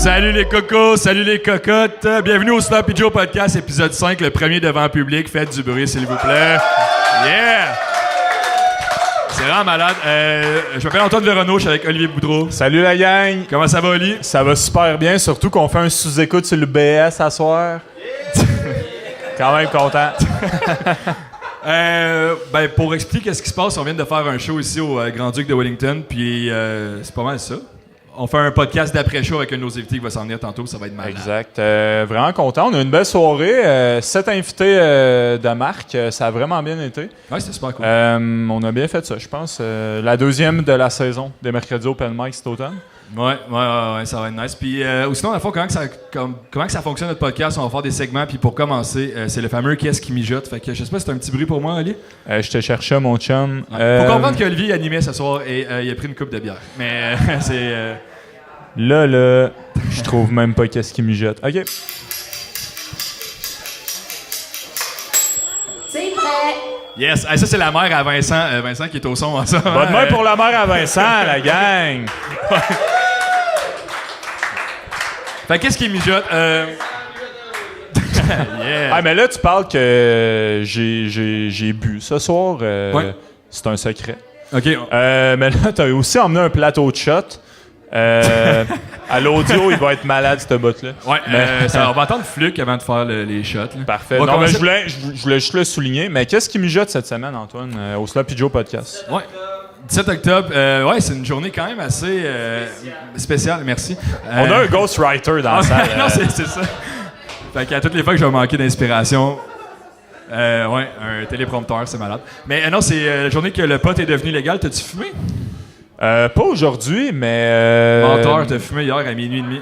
Salut les cocos, salut les cocottes. Bienvenue au Sloppy Joe Podcast, épisode 5, le premier devant le public. Faites du bruit, s'il vous plaît. Yeah! C'est vraiment malade. Je m'appelle Antoine Véronneau, je suis avec Olivier Boudreau. Salut la gang! Comment ça va, Oli? Ça va super bien, surtout qu'on fait un sous-écoute sur le BS à soir. Quand même content. Pour expliquer ce qui se passe, on vient de faire un show ici au Grand-Duc de Wellington, puis c'est pas mal ça. On fait un podcast d'après-show avec un de nos invités qui va s'en venir tantôt, ça va être malade. Exact. Vraiment content. On a une belle soirée. 7 invités de marque. Ça a vraiment bien été. Ouais, c'était super cool. On a bien fait ça, je pense. La deuxième de la saison des mercredis Open Mic cet automne. Ouais, ça va être nice. Puis, ou sinon, à la fois, comment que ça fonctionne notre podcast? On va faire des segments. Puis, pour commencer, c'est le fameux Qu'est-ce qui mijote? Fait que je sais pas si c'est un petit bruit pour moi, Oli. Je te cherchais, mon chum. Faut comprendre qu'Olivier animait ce soir et il a pris une coupe de bière. Mais c'est. Là, je trouve même pas qu'est-ce qui mijote. OK. C'est prêt! Yes! Hey, ça, c'est la mère à Vincent. Vincent qui est au son en ça. Bonne main pour la mère à Vincent, la gang! Fait qu'est-ce qui mijote? Yeah. Ah, mais là, tu parles que j'ai bu ce soir. Ouais. C'est un secret. OK. Mais là, t'as aussi emmené un plateau de shots. À l'audio, il va être malade, ce bout-là. Ouais, on va attendre Fluke avant de faire les shots. Là. Parfait. Non, mais je voulais juste le souligner. Mais qu'est-ce qui mijote cette semaine, Antoine, au Sloppy Joe Podcast? Ouais. 17 octobre, ouais, c'est une journée quand même assez spéciale, merci. On a un ghostwriter dans la salle. Non, c'est ça. Fait qu'à toutes les fois que je vais manquer d'inspiration, ouais, un téléprompteur, c'est malade. Mais non, c'est la journée que le pot est devenu légal. T'as-tu fumé? Pas aujourd'hui, mais... Menteur, t'as fumé hier à minuit et demi.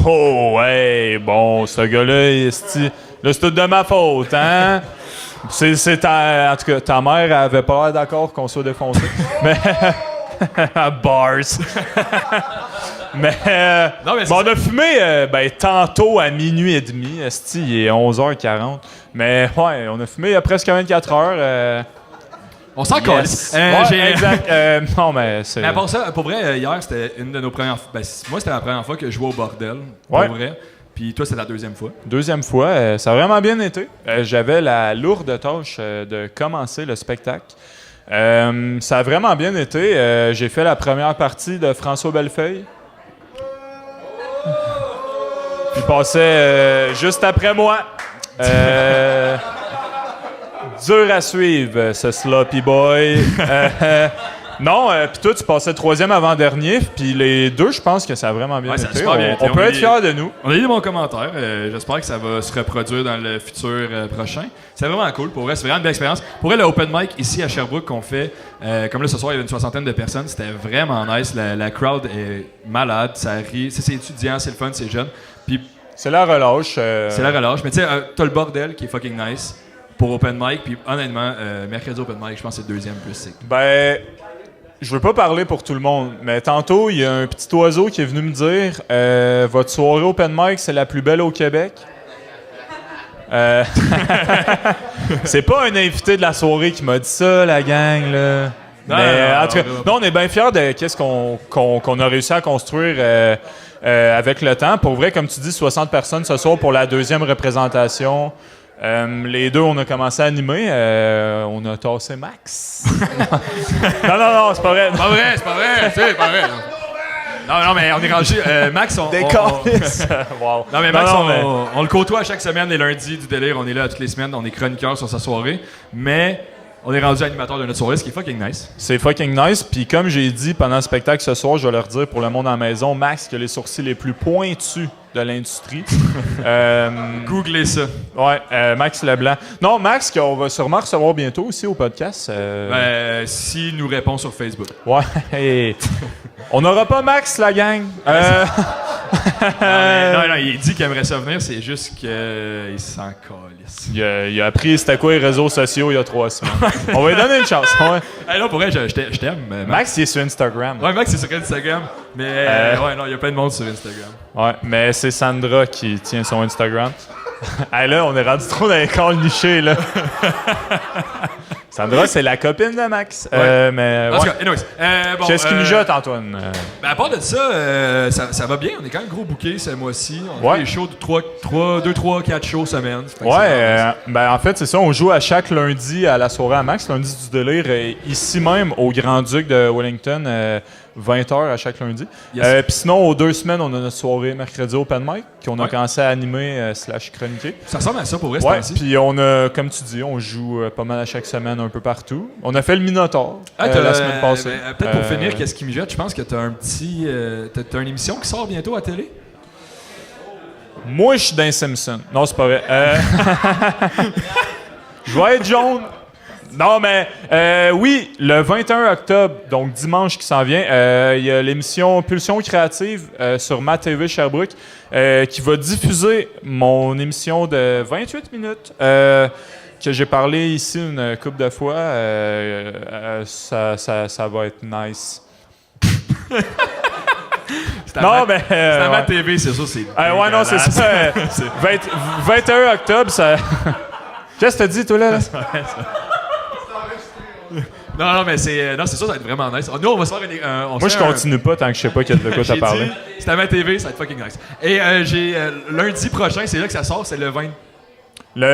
Oh, ouais, bon, ce gars-là, là, c'est tout de ma faute, hein? En tout cas, ta mère avait pas l'air d'accord qu'on soit défoncé. Mais... Bars. Non, mais on a fumé tantôt à minuit et demi. Esti, il est 11h40. Mais ouais, on a fumé il y a presque 24 heures. On s'en calisse. Exact. Non, mais c'est... Mais à part ça, pour vrai, hier, c'était une de nos premières fois. Moi, c'était la première fois que je jouais au bordel. Ouais. Pour vrai. Puis toi, c'est la deuxième fois. Deuxième fois. Ça a vraiment bien été. J'avais la lourde tâche de commencer le spectacle. Ça a vraiment bien été. J'ai fait la première partie de François Bellefeuille. Puis il passait juste après moi. Dur à suivre, ce sloppy boy. Non, puis toi, tu passais troisième avant-dernier. Puis les deux, je pense que ça a vraiment bien été. On peut être fiers de nous. On a eu des bons commentaires. J'espère que ça va se reproduire dans le futur prochain. C'est vraiment cool. Pour vrai, c'est vraiment une belle expérience. Pour vrai, le open mic ici à Sherbrooke qu'on fait, comme là ce soir, il y avait une 60aine de personnes. C'était vraiment nice. La crowd est malade. Ça rit. C'est étudiant, c'est le fun, c'est jeune. Puis c'est la relâche. C'est la relâche. Mais tu sais, t'as le bordel qui est fucking nice pour open mic. Puis honnêtement, mercredi open mic, je pense que c'est le deuxième plus sick. Je veux pas parler pour tout le monde, mais tantôt, il y a un petit oiseau qui est venu me dire votre soirée open mic, c'est la plus belle au Québec. C'est pas un invité de la soirée qui m'a dit ça, la gang, là. En tout cas, on est bien fiers de qu'est-ce qu'on a réussi à construire avec le temps. Pour vrai, comme tu dis, 60 personnes ce soir pour la deuxième représentation. Les deux, on a commencé à animer. On a tassé Max. non, c'est pas vrai. C'est pas vrai. Non, mais on est rendu. Max, on wow. Non, mais Max, on le côtoie chaque semaine, les lundis du délire. On est là toutes les semaines. On est chroniqueur sur sa soirée. Mais on est rendu animateur de notre soirée, ce qui est fucking nice. C'est fucking nice. Puis comme j'ai dit pendant le spectacle ce soir, je vais leur dire pour le monde à la maison, Max qui a les sourcils les plus pointus de l'industrie. Googlez ça. Ouais, Max Leblanc. Non, Max, qu'on va sûrement recevoir bientôt aussi au podcast. S'il nous répond sur Facebook. Ouais. On n'aura pas Max, la gang. Non, il dit qu'il aimerait ça venir, c'est juste qu'il s'en calisse. Il a appris c'était quoi les réseaux sociaux il y a 3 semaines. On va lui donner une chance. Ouais. Hey, non, pour vrai, je t'aime. Max, il est sur Instagram. Ouais, Max, il est sur Instagram. Mais ouais, non, il y a plein de monde sur Instagram. Ouais, mais c'est Sandra qui tient son Instagram. Hey, là, on est rendu trop dans les calls nichés, là. Sandra, c'est la copine de Max. Ouais. Mais En tout cas, anyways. Bon, qu'est-ce qui mijote, Antoine? Ben, à part de ça, ça va bien. On est quand même gros booké ce mois-ci. On fait des shows de 2, 3, 4 shows semaine. Ben en fait, c'est ça. On joue à chaque lundi à la soirée à Max, lundi du délire, ici même au Grand-Duc de Wellington, 20h à chaque lundi. Yes. Puis sinon, aux 2 semaines, on a notre soirée mercredi Open Mic, qu'on a commencé à animer / chroniquer. Ça ressemble à ça pour vrai, ce temps-ci. Puis on a, comme tu dis, on joue pas mal à chaque semaine, un peu partout. On a fait le Minotaur la semaine passée. Peut-être pour finir, qu'est-ce qui mijote? Je pense que t'as un petit... t'as une émission qui sort bientôt à télé? Moi, je suis dans Simpson. Non, c'est pas vrai. Je vais être jaune. Non, mais oui, le 21 octobre, donc dimanche qui s'en vient, il y a l'émission Pulsion créative sur Ma TV Sherbrooke qui va diffuser mon émission de 28 minutes que j'ai parlé ici une couple de fois. Ça va être nice. C'est à Ma TV, c'est ça, c'est... ouais, non, c'est ça. 21 octobre, ça... Qu'est-ce que t'as dit, toi, là? Non, mais c'est ça, ça va être vraiment nice. Nous, on va se faire moi, je continue pas tant que je sais pas de quoi t'as parlé. C'est à Ma TV, ça va être fucking nice. Et lundi prochain, c'est là que ça sort, c'est le 20...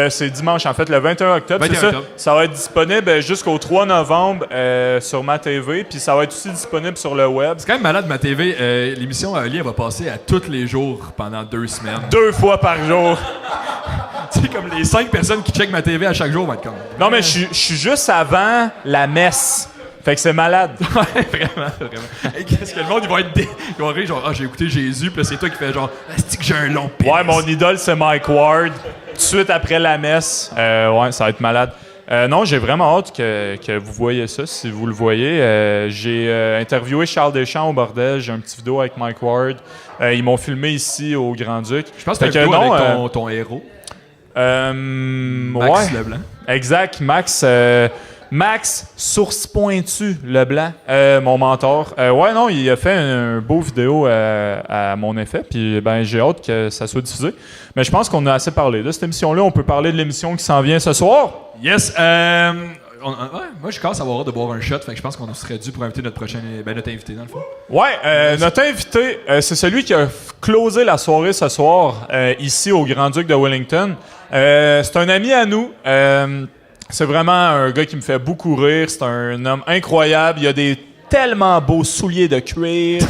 C'est dimanche, en fait, le 21 octobre. 21 c'est octobre. Ça va être disponible jusqu'au 3 novembre sur Ma TV, puis ça va être aussi disponible sur le web. C'est quand même malade, Ma TV. L'émission à Oli, elle va passer à tous les jours pendant 2 semaines. 2 fois par jour. Tu sais, comme les 5 personnes qui checkent Ma TV à chaque jour vont être comme... Non, mais je suis juste avant la messe. Fait que c'est malade. Ouais, vraiment. Et qu'est-ce que le monde, ils vont être... Ils vont rire, genre, j'ai écouté Jésus, puis là, c'est toi qui fais genre, est-ce que j'ai un long pénis? Ouais, mon idole, c'est Mike Ward. Tout de suite après la messe. Ouais, ça va être malade. Non, j'ai vraiment hâte que vous voyez ça, si vous le voyez. J'ai interviewé Charles Deschamps au bordel. J'ai un petit vidéo avec Mike Ward. Ils m'ont filmé ici au Grand-Duc. Je pense que c'est un vidéo avec ton héros. Max Leblanc. Exact, Max Source Pointue Leblanc, mon mentor. Ouais, non, il a fait un beau vidéo à mon effet, puis ben j'ai hâte que ça soit diffusé. Mais je pense qu'on a assez parlé de cette émission-là. On peut parler de l'émission qui s'en vient ce soir. Yes. Moi, je casse à avoir hâte de boire un shot, fait que je pense qu'on serait dû pour inviter notre invité, dans le fond. Ouais, notre invité, c'est celui qui a closé la soirée ce soir, ici au Grand-Duc de Wellington. C'est un ami à nous. C'est vraiment un gars qui me fait beaucoup rire. C'est un homme incroyable. Il a des tellement beaux souliers de cuir.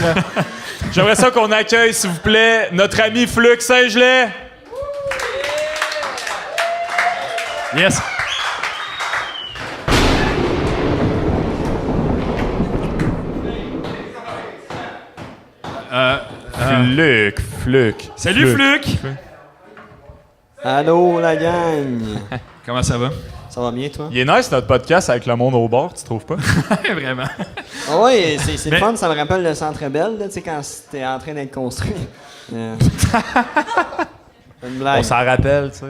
J'aimerais ça qu'on accueille, s'il vous plaît, notre ami Flux Saint-Gelais. Yes. Flux. Salut Flux. Allô la gang! Comment ça va? Ça va bien toi? Il est nice notre podcast avec le monde au bord, tu trouves pas? Vraiment. Ah ouais, c'est le fun, ça me rappelle le Centre Bell, tu sais, quand c'était en train d'être construit. Une blague. On s'en rappelle, tu sais.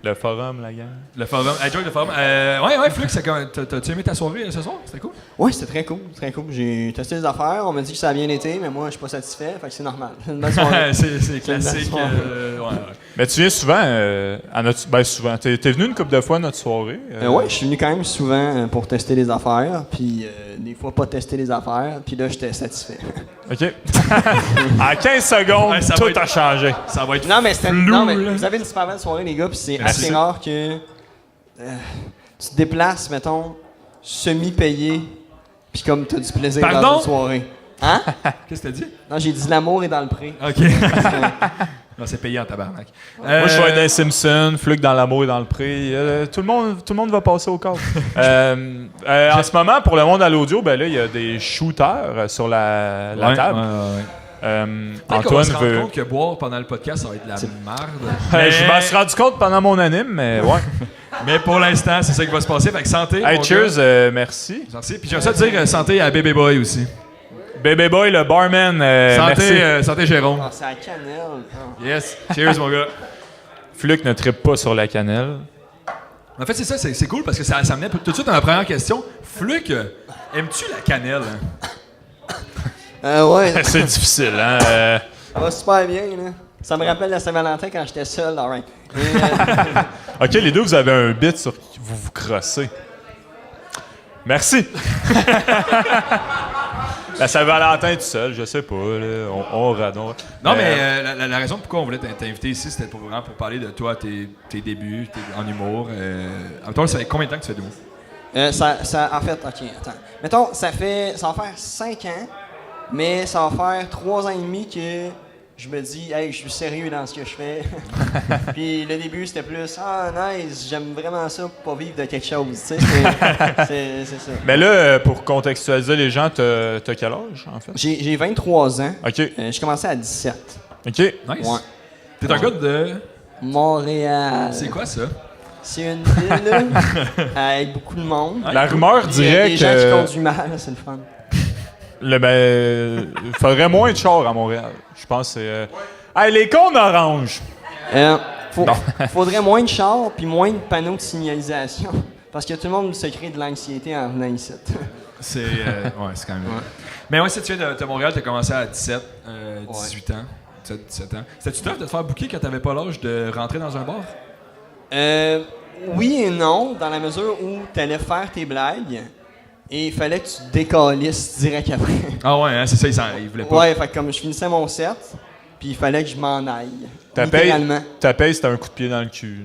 Le forum, la gang. Le forum. Joke de forum. Ouais, Flux, t'as-tu aimé ta soirée ce soir? C'était cool? Ouais, c'était très cool, très cool. J'ai testé les affaires, on m'a dit que ça a bien été, mais moi, je suis pas satisfait, fait que c'est normal. Une bonne soirée. c'est classique. Ouais. Mais tu viens souvent à notre... Ben, souvent. T'es venu une couple de fois à notre soirée? Ouais, je suis venu quand même souvent pour tester les affaires, puis des fois pas tester les affaires, puis là, j'étais satisfait. OK. En 15 secondes, Ouais, ça tout va être- a changé. Ça va être Non, mais c'était. flou, Non, mais là. vous avez une super belle soirée, les gars, puis c'est Merci. assez rare que tu te déplaces, mettons, semi-payé, puis comme t'as du plaisir Pardon? dans une soirée. Hein? Qu'est-ce que t'as dit? Non, j'ai dit l'amour est dans le prix. OK. Non, c'est payé en tabarnak. Moi, je vais être dans les Simpsons, Flux dans l'amour et dans le prix. Tout le monde va passer au cadre. En ce moment, pour le monde à l'audio, ben là, il y a des shooters sur la table. Antoine Antoine veut. compte que boire pendant le podcast, ça va être de la merde. Je m'en suis rendu compte pendant mon anime, mais ouais. Mais pour l'instant, c'est ça qui va se passer. Fait que santé. Hey, mon cheers, gars. merci. Merci. Puis j'aimerais ça te dire santé à Baby Boy aussi. Baby Boy, le barman, merci. Santé Jérôme. Ah, c'est la cannelle. Ah. Yes. Cheers, mon gars. Flux ne trippe pas sur la cannelle. En fait, c'est ça, c'est cool parce que ça menait tout de suite à ma première question. Flux, aimes-tu la cannelle? Ouais, C'est difficile, hein? ça va super bien, là. Ça me rappelle la Saint-Valentin quand j'étais seul, alright. OK, les deux, vous avez un bit sur qui vous vous crossez. Merci! La Saint-Valentin tout seul, je sais pas. Là, on radon. Non, mais la raison pourquoi on voulait t'inviter ici, c'était vraiment pour parler de toi, tes débuts en humour. En même temps, ça fait combien de temps que tu fais de l'humour? En fait, OK, attends. Mettons, ça va faire 5 ans, mais ça va faire 3 ans et demi que je me dis, hey, je suis sérieux dans ce que je fais. Puis le début, c'était plus, nice, j'aime vraiment ça pour pas vivre de quelque chose, tu sais. C'est ça. Mais là, pour contextualiser les gens, t'as quel âge, en fait? J'ai 23 ans. OK. Je commençais à 17. OK. Nice. Ouais. T'es un gars de... Montréal. C'est quoi ça? C'est une ville avec beaucoup de monde. La rumeur dirait des que... gens qui conduisent mal, c'est le fun. Il faudrait moins de chars à Montréal. Je pense que c'est... Hey, les cons orange! Faudrait moins de chars puis moins de panneaux de signalisation. Parce que tout le monde se crée de l'anxiété en venant ici. C'est c'est quand même... Ouais. Mais ouais, si tu viens de Montréal, t'as commencé à 18 ans. 17 ans. C'était-tu tough de te faire booker quand t'avais pas l'âge de rentrer dans un bar? Oui et non, dans la mesure où t'allais faire tes blagues et il fallait que tu te décalisses direct après. Ah ouais, hein, c'est ça, il voulait pas. Ouais, fait que comme je finissais mon set, puis il fallait que je m'en aille. Ta paye, c'était un coup de pied dans le cul.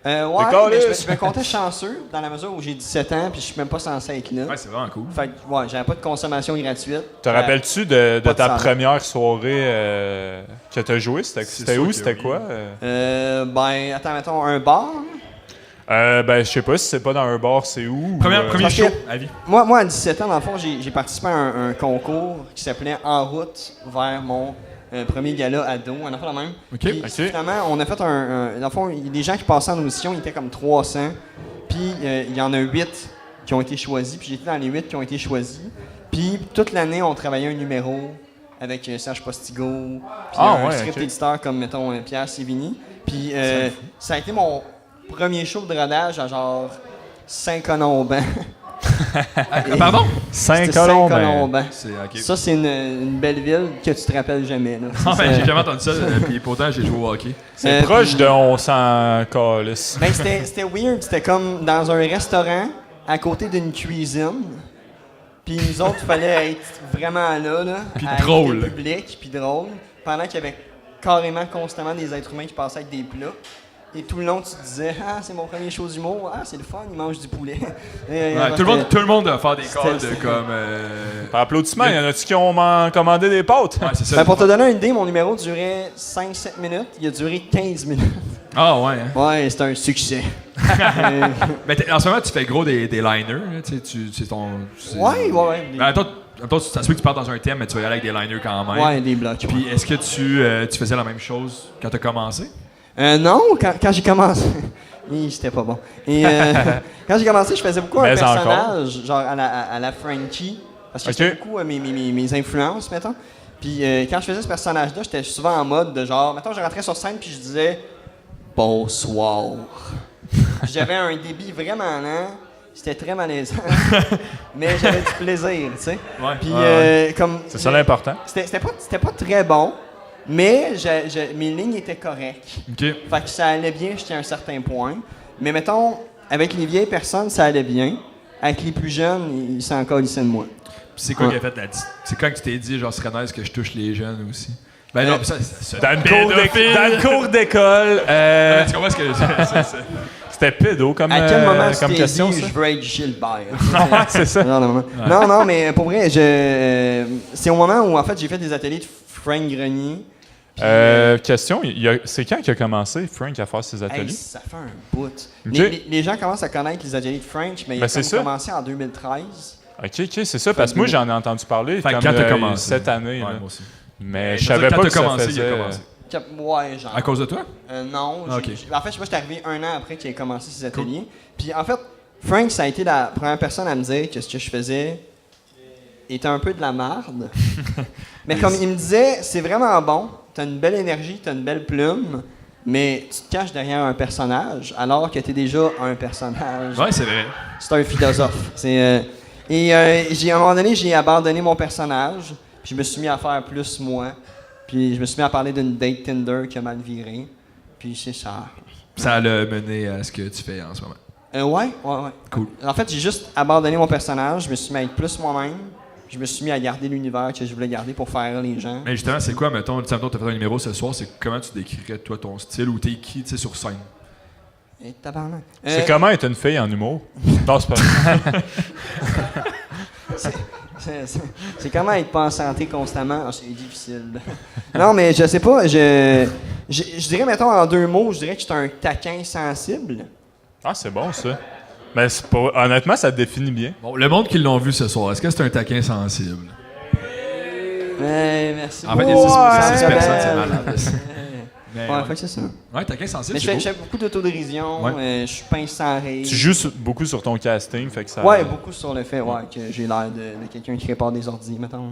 Là. Ouais, mais je me comptais chanceux dans la mesure où j'ai 17 ans puis je suis même pas censé être là. Ouais, c'est vraiment cool. Fait que, ouais, j'avais pas de consommation gratuite. Te rappelles-tu de pas de ta salaire. première soirée que t'as joué? C'était où? C'était quoi? Attends, mettons, un bar. Je sais pas si c'est pas dans un bar, c'est où? Premier Parce show que à vie. Moi, à 17 ans, dans le fond, j'ai participé à un concours qui s'appelait En route vers mon premier gala ado, un enfant de même. OK. Puis, finalement, on a fait dans le fond, les gens qui passaient en audition, ils étaient comme 300. Puis il y en a 8 qui ont été choisis. Puis j'étais dans les 8 qui ont été choisis. Puis toute l'année, on travaillait un numéro avec Serge Postigo. Puis un script éditeur comme, mettons, Pierre Sévigny. Puis ça a été mon premier show de rodage à genre Saint-Colomban. Pardon? Saint-Colomban. Okay. Ça, c'est une belle ville que tu te rappelles jamais. Là. J'ai jamais entendu ça, puis pourtant j'ai joué au hockey. C'est proche de On s'en calisse. Ben, c'était weird. C'était comme dans un restaurant à côté d'une cuisine. Puis nous autres, il fallait être vraiment là puis avec drôle. le public, puis drôle. Pendant qu'il y avait carrément constamment des êtres humains qui passaient avec des plats. Et tout le long, tu te disais, c'est mon premier show d'humour, c'est le fun, il mange du poulet. Tout le monde doit faire des calls de comme. Par applaudissement, il y en a-tu qui ont commandé des pâtes? Ouais, c'est ça. Pour te donner une idée, mon numéro durait 5-7 minutes, il a duré 15 minutes. Ah ouais. Hein? Ouais, c'était un succès. Mais en ce moment, tu fais gros des liners, là, c'est ton. Ouais. Attends, ça se peut que tu partes dans un thème, mais tu vas y aller avec des liners quand même. Ouais, des blocs. Puis est-ce que tu faisais la même chose quand tu as commencé? Non, quand j'ai commencé. C'était pas bon. Et quand j'ai commencé, je faisais beaucoup un personnage, genre à la Frankie. Parce que c'était beaucoup mes influences, mettons. Puis quand je faisais ce personnage-là, j'étais souvent en mode de genre, mettons, je rentrais sur scène puis je disais bonsoir. J'avais un débit vraiment lent. C'était très malaisant. Mais j'avais du plaisir, tu sais. Ouais. Puis comme. C'est ça l'important. C'était pas très bon. Mais mes lignes étaient correctes. OK. Fait que ça allait bien jusqu'à un certain point. Mais mettons, avec les vieilles personnes, ça allait bien. Avec les plus jeunes, ils s'en calissaient de moi. Puis c'est quoi qui a fait c'est quand que tu t'es dit, genre, ce serait nice que je touche les jeunes aussi? Ben non, ça dans le cours d'école. Tu comprends ce que C'était pédo comme à quel moment comme question, dit, ça? je veux être Gilbert? C'est ça. Non, mais pour vrai, c'est au moment où, en fait, j'ai fait des ateliers de Frank Grenier. Question, c'est quand qu'il a commencé, Frank, à faire ses ateliers? Ça fait un bout. Les gens commencent à connaître les ateliers de Frank, mais il a commencé en 2013. OK, c'est ça, parce que moi, j'en ai entendu parler comme, quand t'as commencé. Cette année. Ouais, là. moi aussi. Mais je savais pas que ça faisait... il a commencé. Ouais, genre. À cause de toi? Non. Ok. En fait, j'étais arrivé un an après qu'il ait commencé ses ateliers. Puis en fait, Frank, ça a été la première personne à me dire que ce que je faisais était un peu de la marde. Mais comme il me disait, c'est vraiment bon, t'as une belle énergie, t'as une belle plume, mais tu te caches derrière un personnage alors que t'es déjà un personnage. Ouais, c'est vrai. C'est un philosophe. À un moment donné, j'ai abandonné mon personnage, puis je me suis mis à faire plus moi. Puis je me suis mis à parler d'une date Tinder qui a mal viré. Puis c'est ça. Ça l'a mené à ce que tu fais en ce moment. Ouais. Cool. En fait, j'ai juste abandonné mon personnage, je me suis mis à être plus moi-même. Je me suis mis à garder l'univers que je voulais garder pour faire les gens. Mais justement, c'est quoi, mettons, tu as fait un numéro ce soir, c'est comment tu décrirais, toi, ton style ou t'es qui, tu sais, sur scène? Et tabarnak. C'est comment être une fille en humour? Non, c'est pas vrai. C'est comment être pas en santé constamment. C'est difficile. Non, mais je sais pas. Je dirais, mettons, en 2 mots, je dirais que je suis un taquin sensible. Ah, c'est bon, ça. Mais c'est pas... honnêtement, ça te définit bien. Bon, le monde qui l'ont vu ce soir, est-ce que c'est un taquin sensible? Merci. En fait, il y a 6 personnes, c'est malade. Ouais, fait que c'est ça. Ouais, taquin sensible, Mais c'est je fais beaucoup d'autodérision, je suis pince sans rire. Tu joues beaucoup sur ton casting, fait que ça... Ouais, beaucoup sur le fait que j'ai l'air de quelqu'un qui répare des ordi, mettons.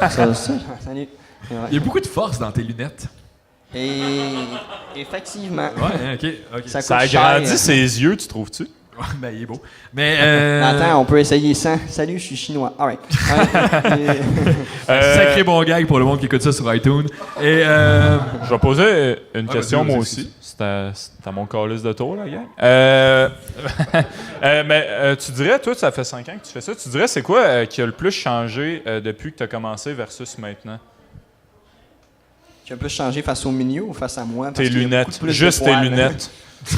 Ça, salut. Il y a beaucoup de force dans tes lunettes. Et effectivement. Ouais, ok. Ça agrandit ses yeux, tu trouves-tu? Ben, il est beau. Mais, Attends, on peut essayer sans. Salut, je suis chinois. Alright. Sacré bon gag pour le monde qui écoute ça sur iTunes. Et, je vais poser une question, moi aussi. C'est à mon calice de tour, là, gang. Mais tu dirais, toi, ça fait 5 ans que tu fais ça. Tu dirais, c'est quoi qui a le plus changé depuis que tu as commencé versus maintenant? Qui a le plus changé face au milieu ou face à moi? Tes lunettes. Juste tes lunettes.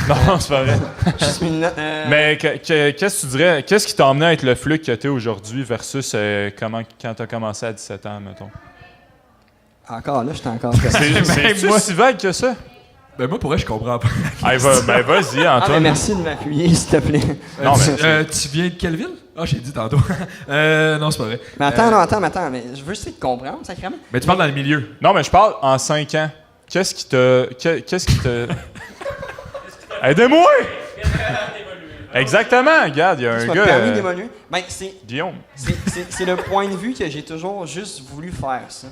Non, c'est pas vrai. Juste mes lunettes. Mais qu'est-ce que tu dirais? Qu'est-ce qui t'a emmené à être le fluide que tu es aujourd'hui versus quand tu as commencé à 17 ans, mettons? Encore là, j'étais encore... C'est si vague que ça? ben, moi, pour vrai, je comprends pas. Ben, vas-y, Antoine. mais merci de m'appuyer, s'il te plaît. Non, mais tu viens de quelle ville? Ah, j'ai dit tantôt. Non, c'est pas vrai. Mais attends, mais je veux essayer de comprendre, sacrément. Mais tu parles dans le milieu. Non, mais je parle en 5 ans. Qu'est-ce qui te... Aidez-moi! Exactement, regarde, il y a un Ça m'a gars... permis d'évoluer. Ben, Guillaume. c'est le point de vue que j'ai toujours juste voulu faire ça.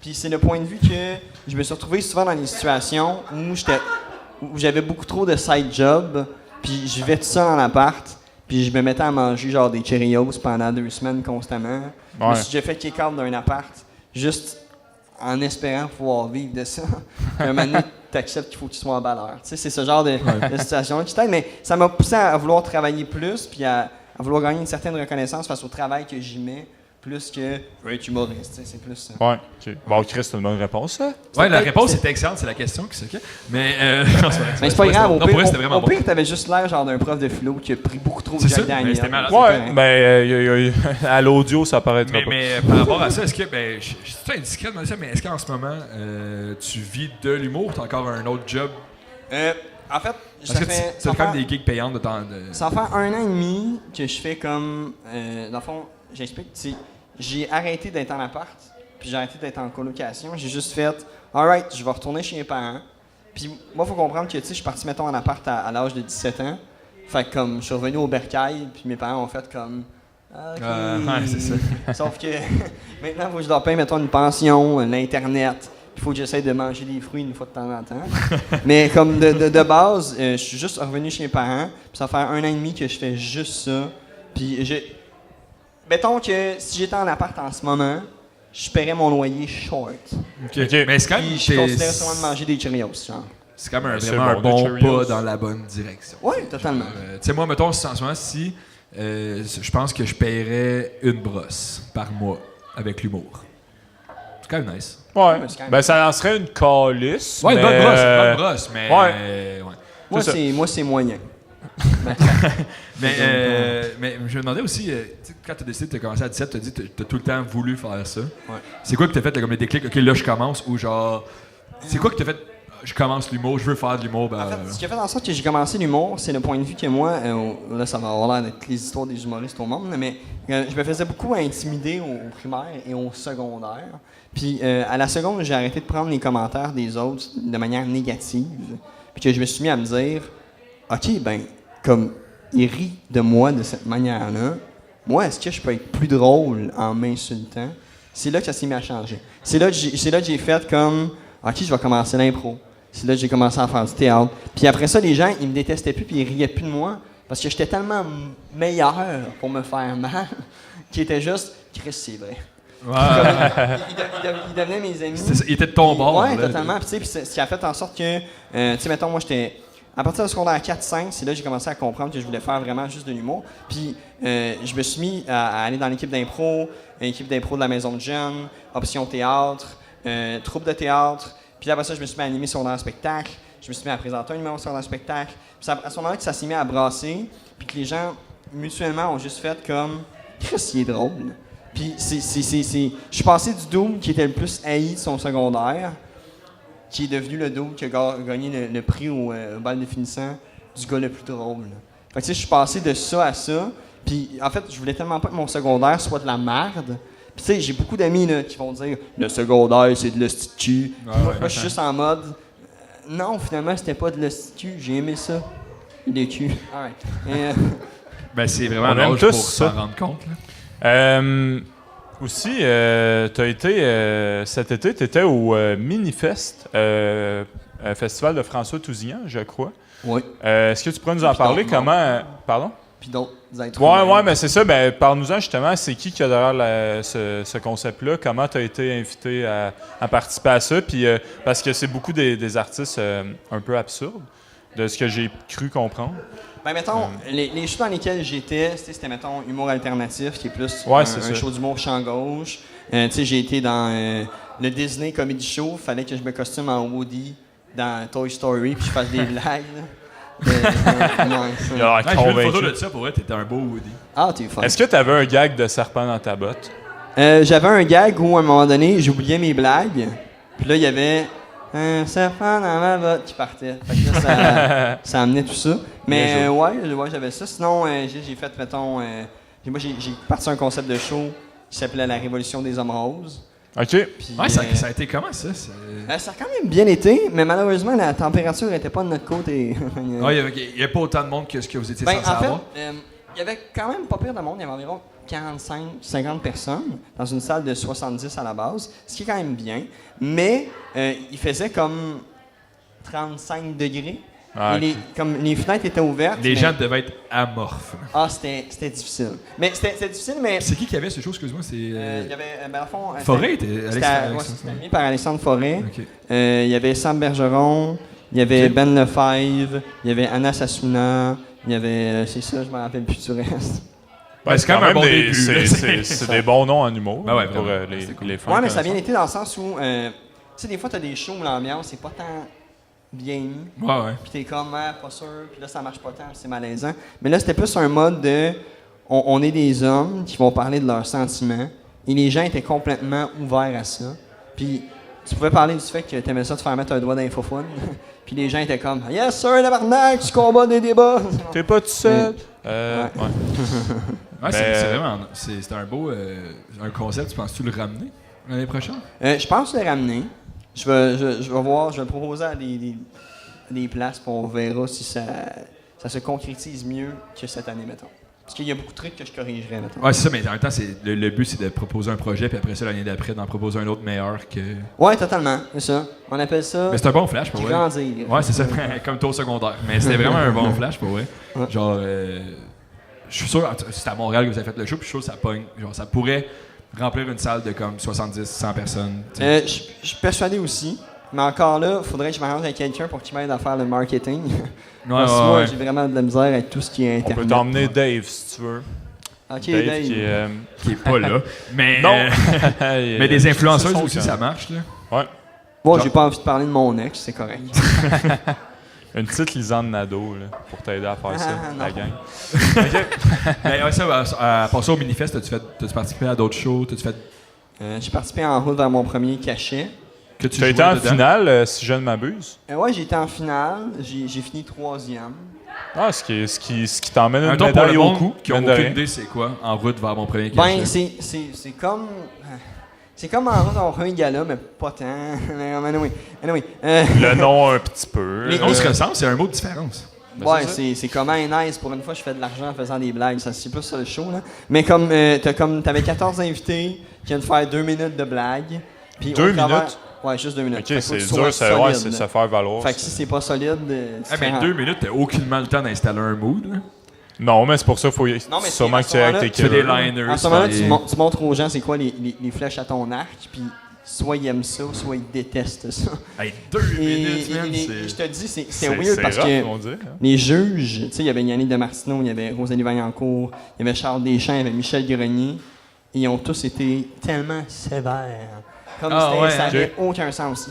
Puis c'est le point de vue que je me suis retrouvé souvent dans des situations où j'avais beaucoup trop de side jobs, puis je vivais tout seul en appart, puis je me mettais à manger genre des Cheerios pendant 2 semaines constamment. Je me suis déjà fait kick-out d'un appart, juste en espérant pouvoir vivre de ça. Puis un moment donné, t'acceptes qu'il faut que tu sois en valeur. Tu sais, c'est ce genre de situation qui t'aide, mais ça m'a poussé à vouloir travailler plus, puis à vouloir gagner une certaine reconnaissance face au travail que j'y mets, plus que être humoriste. C'est plus ça. Ouais, ok. Bon, Chris, c'est une bonne réponse, ça? Ouais, la réponse était excellente, c'est la question qui se fait. Mais, mais c'est pas grave, au bon. pire, t'avais juste l'air genre d'un prof de philo qui a pris beaucoup trop de C'est ça, Jack Daniel. mais c'était malade. Ouais, ben, à l'audio, ça paraîtra pas. Mais par rapport à ça, est-ce que, je suis indiscret de me dire ça, mais est-ce qu'en ce moment, tu vis de l'humour, t'as encore un autre job? En fait, ça fait quand même des gigs payantes de temps. Ça fait 1 an et demi que je fais comme. Dans le fond, j'explique. J'ai arrêté d'être en appart, puis j'ai arrêté d'être en colocation. J'ai juste fait, alright, je vais retourner chez mes parents. Puis moi, il faut comprendre que je suis parti, mettons, en appart à l'âge de 17 ans. Fait que comme, je suis revenu au bercail, puis mes parents ont fait comme. OK. Ouais, c'est ça. Sauf que maintenant, il faut que je leur paye, mettons, une pension, l'Internet. Il faut que j'essaie de manger des fruits une fois de temps en temps. Mais comme de base, je suis juste revenu chez mes parents. Puis ça fait 1 an et demi que je fais juste ça. Puis mettons que si j'étais en appart en ce moment, je paierais mon loyer short. OK. Mais c'est quand même... Je considère sûrement de manger des Cheerios, genre. C'est quand même C'est vraiment un bon, bon des Cheerios. pas dans la bonne direction. Oui, totalement. Tu sais, moi, mettons, en ce moment, si je pense que je paierais une brosse par mois avec l'humour. C'est quand même nice. Ouais. Ben, ça en serait une calice. Ouais, mais... une bonne brosse, mais... Ouais. Moi, c'est moyen. Mais je me demandais aussi, quand tu as décidé de commencer à 17, tu as dit que tu as tout le temps voulu faire ça. Ouais. C'est quoi que tu as fait, comme les déclics? OK, là, je commence, ou genre... C'est quoi que tu as fait? Je commence l'humour, je veux faire de l'humour. En fait, ce qui a fait en sorte que j'ai commencé l'humour, c'est le point de vue que moi, là, ça va avoir l'air d'être les histoires des humoristes au monde, mais je me faisais beaucoup intimider au primaire et au secondaire. Puis à la seconde, j'ai arrêté de prendre les commentaires des autres de manière négative. Puis que je me suis mis à me dire, OK, ben, comme ils rient de moi de cette manière-là, moi, est-ce que je peux être plus drôle en m'insultant? C'est là que ça s'est mis à changer. C'est là que j'ai fait comme, OK, je vais commencer l'impro. C'est là que j'ai commencé à faire du théâtre. Puis après ça, les gens, ils me détestaient plus puis ils riaient plus de moi parce que j'étais tellement meilleur pour me faire mal qu'ils étaient juste, Chris, c'est vrai. Ouais. Ils devenaient mes amis. Il était de ton bord. Ouais, là. totalement. Puis ce qui a fait en sorte que, tu sais, mettons, moi, j'étais À partir de secondaire 4-5, c'est là que j'ai commencé à comprendre que je voulais faire vraiment juste de l'humour. Puis je me suis mis à aller dans l'équipe d'impro de la Maison de Jeunes, option théâtre, troupe de théâtre. Puis après ça, je me suis mis à animer sur un spectacle. Je me suis mis à présenter un numéro sur un spectacle. Puis c'est à ce moment-là que ça s'est mis à brasser. Puis que les gens, mutuellement, ont juste fait comme « Chris, il est drôle. » Puis je suis passé du double qui était le plus haï de son secondaire, qui est devenu le double qui a gagné le prix au bal de finissant du gars le plus drôle. Fait que je suis passé de ça à ça. Puis en fait, je voulais tellement pas que mon secondaire soit de la merde. Puis tu sais, j'ai beaucoup d'amis là, qui vont dire « Le secondaire, c'est de l'hostie-cul. » Moi, je suis juste en mode « Non, finalement, c'était pas de l'hostie-cul. J'ai aimé ça. Le cul. » Alright. Ben, c'est vraiment l'âge pour s'en rendre compte. Aussi, t'as été, cet été, tu étais au Minifest, festival de François Tousignan, je crois. Oui. Est-ce que tu pourrais nous en parler? Comment... Pardon? Puis d'autres êtres humains. Ouais, mais c'est ça. Ben, parle-nous-en justement. C'est qui a derrière ce concept-là? Comment tu as été invité à participer à ça? Puis, parce que c'est beaucoup des artistes un peu absurdes, de ce que j'ai cru comprendre. Ben, mettons, les shows dans lesquels j'étais, c'était, mettons, humour alternatif, qui est plus un show d'humour champ gauche. Tu sais, j'ai été dans le Disney Comedy Show. Fallait que je me costume en Woody dans Toy Story puis je fasse des blagues. J'ai vu une photo de ça, pour vrai, t'étais un beau Woody. Ah, t'es fun. Est-ce que t'avais un gag de serpent dans ta botte? J'avais un gag où, à un moment donné, j'oubliais mes blagues. Puis là, il y avait un serpent dans ma botte qui partait. Fait que là, ça amenait tout ça. Mais ouais, j'avais ça. Sinon, j'ai fait, mettons... moi, j'ai parti un concept de show qui s'appelait La Révolution des Hommes Roses. OK. Puis, ouais, ça a été comment, ça? Ça a quand même bien été, mais malheureusement, la température n'était pas de notre côté. Il n'y avait pas autant de monde que ce que vous étiez censé avoir? Il y avait quand même pas pire de monde. Il y avait environ 45-50 personnes dans une salle de 70 à la base, ce qui est quand même bien. Mais il faisait comme 35 degrés. Ah, et les fenêtres étaient ouvertes. Les gens devaient être amorphes. Ah, c'était difficile. Mais c'était difficile, mais... C'est qui avait ce show, excuse-moi? Il y avait, dans le fond... Forêt était mis par Alexandre Forêt. Okay. Il y avait Sam Bergeron, il y avait Ben Lefebvre, il y avait Anna Sassouna, il y avait... c'est ça, je me rappelle plus du reste. Ben, c'est quand même un bon début. C'est des bons noms en humour ben ouais, pour les fans. Ouais, mais ça a bien été dans le sens où... tu sais, des fois, t'as des shows où l'ambiance, c'est pas tant... bien mis. Ouais. Puis t'es comme, pas sûr, puis là, ça marche pas tant, c'est malaisant. Mais là, c'était plus un mode de... On est des hommes qui vont parler de leurs sentiments, et les gens étaient complètement ouverts à ça. Puis tu pouvais parler du fait que t'aimais ça te faire mettre un doigt dans l'infophone, puis les gens étaient comme, « Yes, sir, tabarnak, tu combats des débats! » T'es pas tout seul? Ouais, c'est vraiment... C'est un beau... un concept, tu penses-tu le ramener l'année prochaine? Je pense le ramener. Je vais voir, je vais le proposer à des places, puis on verra si ça se concrétise mieux que cette année, mettons. Parce qu'il y a beaucoup de trucs que je corrigerais, mettons. Ouais, c'est ça, mais en même temps, le but, c'est de proposer un projet, puis après ça, l'année d'après, d'en proposer un autre meilleur que... Ouais, totalement, c'est ça. On appelle ça... Mais c'est un bon flash, pour vrai. Grandir. Ouais, c'est ça, comme taux secondaire. Mais c'était vraiment un bon flash, pour vrai. Ouais. Genre, je suis sûr, c'est à Montréal que vous avez fait le show, puis je suis sûr que ça pogne. Genre, ça pourrait... remplir une salle de comme 70, 100 personnes. Je suis persuadé aussi. Mais encore là, il faudrait que je m'arrange avec quelqu'un pour qu'il m'aide à faire le marketing. Moi, j'ai vraiment de la misère avec tout ce qui est Internet. On peut t'emmener Dave, si tu veux. OK, Dave. Qui est pas là. Mais, non. Mais des influenceuses aussi, ça marche, là. Ouais. Bon, j'ai pas envie de parler de mon ex, c'est correct. Une petite Lisanne Nadeau, là, pour t'aider à faire ça, la gang. Mais ouais, ça, à part ça au Minifest, t'as-tu participé à d'autres shows? J'ai participé en route vers mon premier cachet. Tu as été en finale, si je ne m'abuse? Ouais, j'ai été en finale. J'ai fini 3e. Ah, ce qui t'emmène une médaille pour le au monde cou. Qui ont aucune idée c'est quoi, en route vers mon premier cachet? Ben, c'est comme... C'est comme en route vers mon premier gala, mais pas tant. Anyway. Le nom un petit peu. Les noms se ressemblent, c'est un mot de différence. Ouais, c'est comment nice. Pour une fois, je fais de l'argent en faisant des blagues. Ça, c'est plus ça le show, là. Mais t'avais 14 invités qui viennent faire 2 minutes de blagues. 2 minutes? Ouais, juste 2 minutes. Ok, c'est dur, c'est se faire valoir. Fait que si c'est pas solide... mais 2 minutes, t'as aucunement le temps d'installer un mood, là. Non, mais c'est pour ça qu'il faut sûrement que tu aies avec tes des liners. À ce moment-là, tu montres aux gens c'est quoi les flèches à ton arc, puis soit ils aiment ça, soit ils détestent ça. Hey, 2 minutes, man, et je te dis, c'est weird weird parce rough, que on dit, hein? les juges, tu sais, il y avait Yannick Damartino, il y avait Rosalie Vaillancourt, il y avait Charles Deschamps, il y avait Michel Grenier, et ils ont tous été tellement sévères. Comme ça n'avait aucun sens.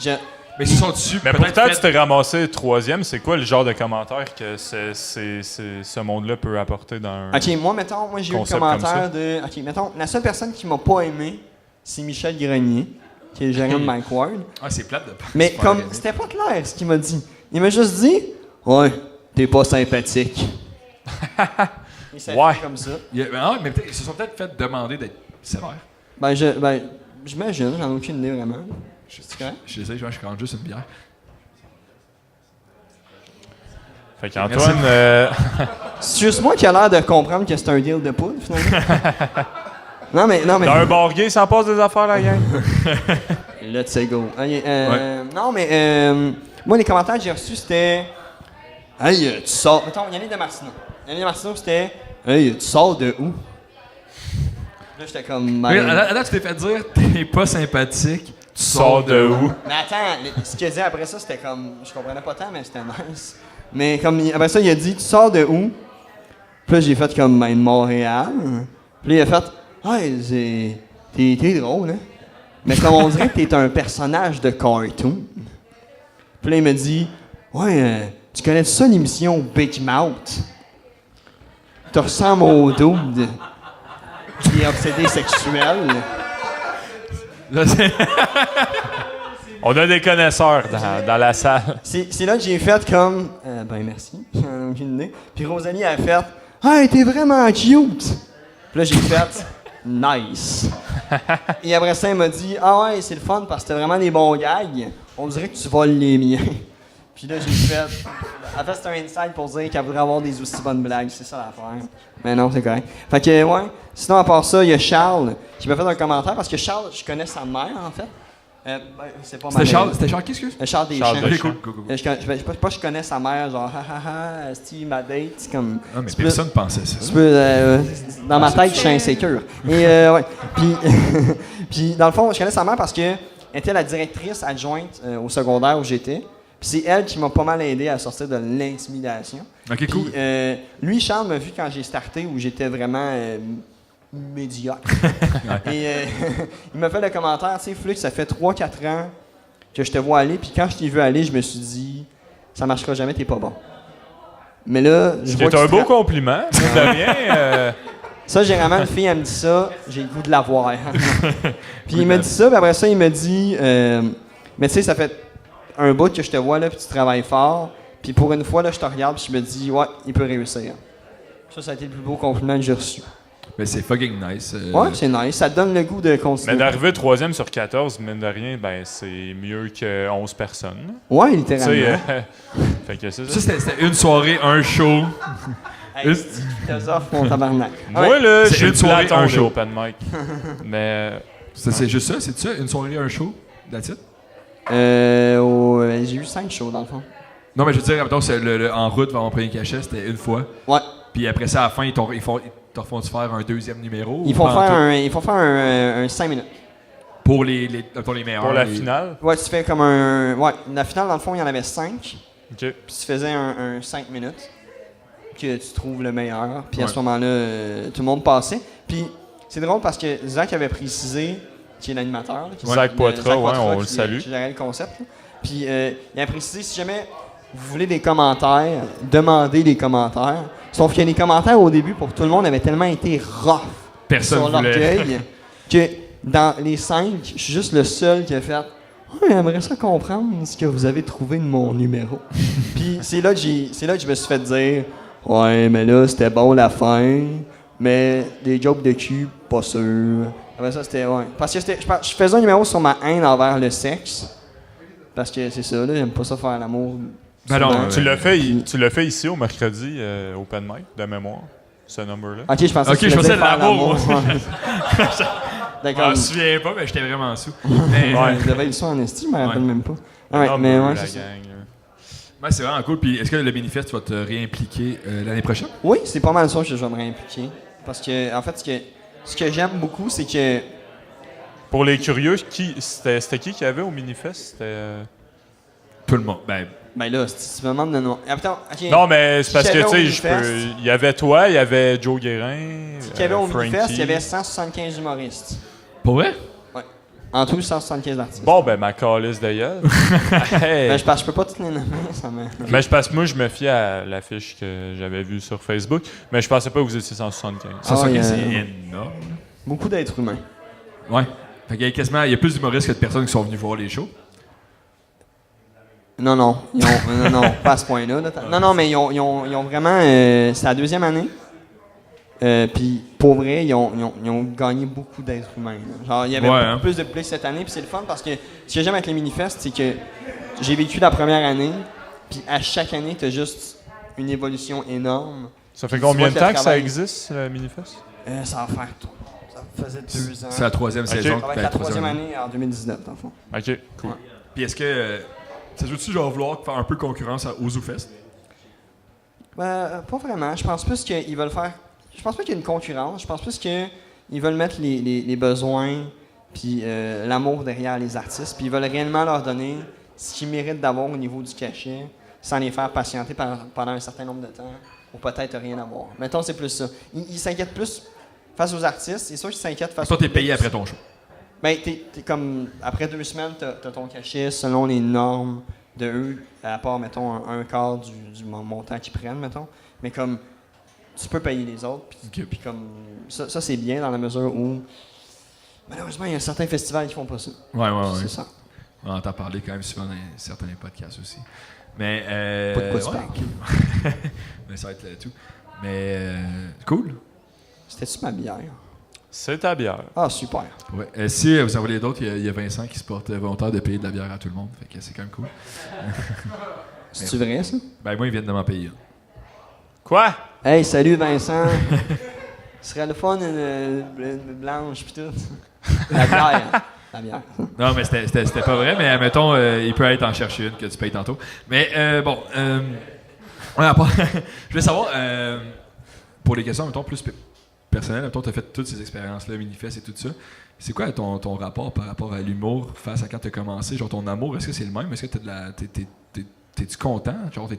Mais ils sont dessus. Mais pourtant, tu t'es ramassé troisième. C'est quoi le genre de commentaire que ce monde-là peut apporter dans un OK, moi, j'ai eu le commentaire de... OK, mettons, la seule personne qui m'a pas aimé, c'est Michel Grenier, qui est le gérant de Mike Ward. Ah, c'est plate de pas. Mais comme, c'était pas clair ce qu'il m'a dit. Il m'a juste dit, « Ouais, t'es pas sympathique. » Il s'est fait comme ça. Mais ils se sont peut-être fait demander d'être sévères. J'imagine, j'en ai aucune idée vraiment. Je sais, je prends juste une bière. Fait qu'Antoine... C'est juste moi qui a l'air de comprendre que c'est un deal de poudre, finalement. non, mais... Dans un bar gay, ça en passe des affaires, la gang. Let's go. Non, mais... moi, les commentaires que j'ai reçus, c'était... Hey, tu sors... Mettons, Yannick Damartino, c'était... Hey, tu sors de où? Là, j'étais comme... Attends, tu t'es fait dire, t'es pas sympathique. Tu sors de où? Mais attends, ce qu'il a dit après ça, c'était comme... Je comprenais pas tant, mais c'était nice. Mais comme après ça, il a dit, tu sors de où? Puis là, j'ai fait comme, de Montréal. Puis là, il a fait, hey, t'es drôle, hein? Mais comme on dirait que t'es un personnage de cartoon. Puis là, il me dit, ouais, tu connais ça l'émission Big Mouth? Tu ressembles au dude qui est obsédé sexuel. On a des connaisseurs dans la salle. C'est là que j'ai fait comme... merci, j'en ai aucune idée. Puis Rosalie a fait... Hey, t'es vraiment cute! Puis là, j'ai fait... Nice! Et après ça, elle m'a dit... Ah ouais, c'est le fun parce que t'as vraiment des bons gags. On dirait que tu voles les miens. Puis là, j'ai fait... En fait, c'était un inside pour dire qu'elle voudrait avoir des aussi bonnes blagues. C'est ça l'affaire. Mais non, c'est correct. Fait que, ouais. Sinon, à part ça, il y a Charles qui m'a fait un commentaire parce que Charles, je connais sa mère, en fait. C'est pas C'était Charles qui, excuse? Charles Deschamps. Cool. Je connais sa mère, genre, Steve, ma date, c'est comme... Ah, mais personne pensait ça. Dans ma tête, je suis insécure. Et, ouais. Puis, dans le fond, je connais sa mère parce qu'elle était la directrice adjointe au secondaire où j'étais. Puis c'est elle qui m'a pas mal aidé à sortir de l'intimidation. OK, cool. Lui, Charles m'a vu quand j'ai starté où j'étais vraiment... médiocre. Et il m'a fait le commentaire, tu sais, Flux, ça fait 3-4 ans que je te vois aller, puis quand je t'ai vu aller, je me suis dit, ça marchera jamais, t'es pas bon. Mais là, je vois que c'est un beau compliment, c'est de rien. Ça, généralement, une fille, elle me dit ça, j'ai le goût de la voir. Puis il m'a dit ça, puis après ça, il m'a dit, mais tu sais, ça fait un bout que je te vois là, puis tu travailles fort, puis pour une fois, là, je te regarde, puis je me dis, ouais, il peut réussir. Ça a été le plus beau compliment que j'ai reçu. Mais c'est fucking nice. Ouais, c'est nice. Ça te donne le goût de continuer. Mais d'arriver 3e sur 14, mine de rien, ben c'est mieux que 11 personnes. Ouais, littéralement. Fait que c'est ça. C'était une soirée, un show. Hey, philosophe, mon tabarnak. Moi, là, j'ai une soirée, un show. Open mic. Mais... C'est juste ça? C'est ça? Une soirée, un show? That's it? J'ai eu 5 shows, dans le fond. Non, mais je veux dire, mettons, en route vers mon premier cachet, c'était une fois. Ouais. Puis après ça, à la fin, ils te font faire un deuxième numéro? Ils font faire un 5 minutes. Pour les meilleurs? Pour la finale? Ouais, tu fais comme un... Ouais, la finale, dans le fond, il y en avait 5. OK. Puis tu faisais un 5 minutes que tu trouves le meilleur. Puis à ce moment-là, tout le monde passait. Puis c'est drôle parce que Zach avait précisé, qui est l'animateur. Zach Poitras, on le salue. Qui gérait le concept. Là. Puis il a précisé, si jamais vous voulez des commentaires, demandez des commentaires. Sauf que les commentaires au début, pour tout le monde, avaient tellement été rough sur l'orgueil que dans les 5, je suis juste le seul qui a fait « J'aimerais ça comprendre ce que vous avez trouvé de mon numéro. » Puis c'est là que je me suis fait dire « Ouais, mais là, c'était bon la fin, mais des jokes de cul, pas sûr. » Après ça, c'était... Ouais. Parce que je faisais un numéro sur ma haine envers le sexe. Parce que c'est ça, là, j'aime pas ça faire l'amour. Ben non, tu l'as fait ici au mercredi Open Mic, de mémoire, ce number-là. Ok, je pensais que de l'amour. D'accord. Je me souviens pas, mais j'étais vraiment sous. J'avais eu ça en esti, je me rappelle même pas. Mais ouais, c'est ça. Ouais, c'est vraiment cool. Puis est-ce que le Bénifest, tu vas te réimpliquer l'année prochaine? Oui, c'est pas mal ça que je vais me réimpliquer. Parce que, en fait, ce que j'aime beaucoup, c'est que Pour les curieux, c'était qui avait au Minifest? C'était... Tout le monde. Ben là, si tu me demandes de nom. Attends, ok. Non, mais c'est parce Qui que, avait tu sais, au Minifest? il y avait toi, il y avait Joe Guérin, Qui avait au Frankie. Minifest, il y avait 175 humoristes. Pour vrai? Ouais. En tout, 175 artistes. Bon, ben, ma calice de gueule. Hey. Ben, je peux pas toutes les nommer, ça me... Mais je pense que moi, je me fiais à l'affiche que j'avais vue sur Facebook, mais je pensais pas que vous étiez 175. C'est énorme. Beaucoup d'êtres humains. Ouais. Fait qu'il y a plus d'humoristes que de personnes qui sont venus voir les shows. Non, pas à ce point-là. Non, mais ils ont vraiment... c'est la deuxième année. Puis, pour vrai, ils ont gagné beaucoup d'êtres humains. Là. Genre, il y avait beaucoup plus de public cette année, puis c'est le fun parce que ce que j'aime avec les Minifest, c'est que j'ai vécu la première année, puis à chaque année, t'as juste une évolution énorme. Ça fait combien de temps que ça existe, le Minifest? Ça va faire... Ça faisait 2 ans. C'est la 3e saison. Ça va être la 3e année en 2019, dans le fond. OK, cool. Ouais. Puis est-ce que... ça veut-tu genre vouloir faire un peu concurrence au ZooFest? Pas vraiment. Je pense plus qu'ils veulent faire... Je pense pas qu'il y a une concurrence. Je pense plus qu'ils veulent mettre les besoins puis l'amour derrière les artistes. Puis ils veulent réellement leur donner ce qu'ils méritent d'avoir au niveau du cachet sans les faire patienter pendant un certain nombre de temps ou peut-être rien avoir. Mettons, c'est plus ça. Ils s'inquiètent plus face aux artistes. C'est sûr qu'ils s'inquiètent face Toi, t'es payé après ton show. Ben, t'es comme... Après 2 semaines, t'as ton cachet selon les normes de eux, à part, mettons, un quart du montant qu'ils prennent, mettons. Mais comme... Tu peux payer les autres, puis comme... Ça, c'est bien dans la mesure où... Malheureusement, il y a certains festivals qui font pas ça. Ouais. C'est ça. On entend parler quand même souvent dans certains podcasts aussi. Mais... Pas de quoi mais ça va être tout. Mais... cool. C'était-tu ma bière? C'est ta bière. Ah, super. Ouais. Si vous en voulez d'autres, il y a Vincent qui se porte volontaire de payer de la bière à tout le monde. Fait que c'est quand même cool. C'est-tu vrai, ça? Ben moi, ils viennent de m'en payer. Quoi? Hey, salut Vincent! Ce serait le fun, une blanche pis tout. La bière. La bière. Non, mais c'était pas vrai, mais mettons, il peut être en chercher une que tu payes tantôt. Mais bon, ouais, à part, je voulais savoir, pour les questions, mettons, plus personnelles, mettons, tu as fait toutes ces expériences-là, Minifest et tout ça. C'est quoi ton rapport par rapport à l'humour face à quand tu as commencé? Genre, ton amour, est-ce que c'est le même? Est-ce que t'es-tu content? Genre,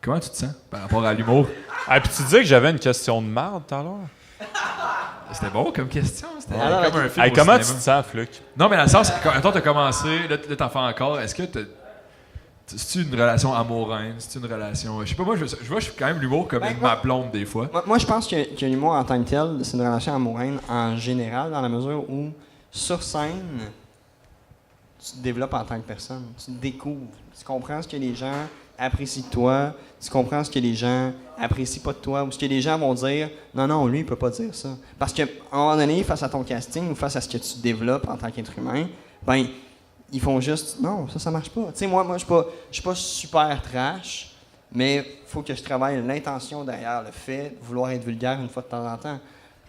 comment tu te sens par rapport à l'humour? Ah, puis tu disais que j'avais une question de merde tout à l'heure? C'était bon comme question. C'était Alors, comme un film. Hey, comment tu te sens, Fluc? Non, mais dans le sens, quand t'as commencé, là t'en fais encore, est-ce que c'est-tu une relation amoureuse? C'est-tu une relation... Je sais pas, moi, je vois, je suis quand même l'humour comme ma blonde, des fois. Moi, je pense que l'humour en tant que tel, c'est une relation amoureuse en général, dans la mesure où, sur scène, tu te développes en tant que personne. Tu te découvres. Tu comprends ce que les gens apprécient de toi. Tu comprends ce que les gens apprécient pas de toi. Ou ce que les gens vont dire, non, lui, il peut pas dire ça. Parce qu'à un moment donné, face à ton casting ou face à ce que tu développes en tant qu'être humain, ben ils font juste, non, ça marche pas. Tu sais, moi je suis pas super trash, mais faut que je travaille l'intention derrière le fait de vouloir être vulgaire une fois de temps en temps.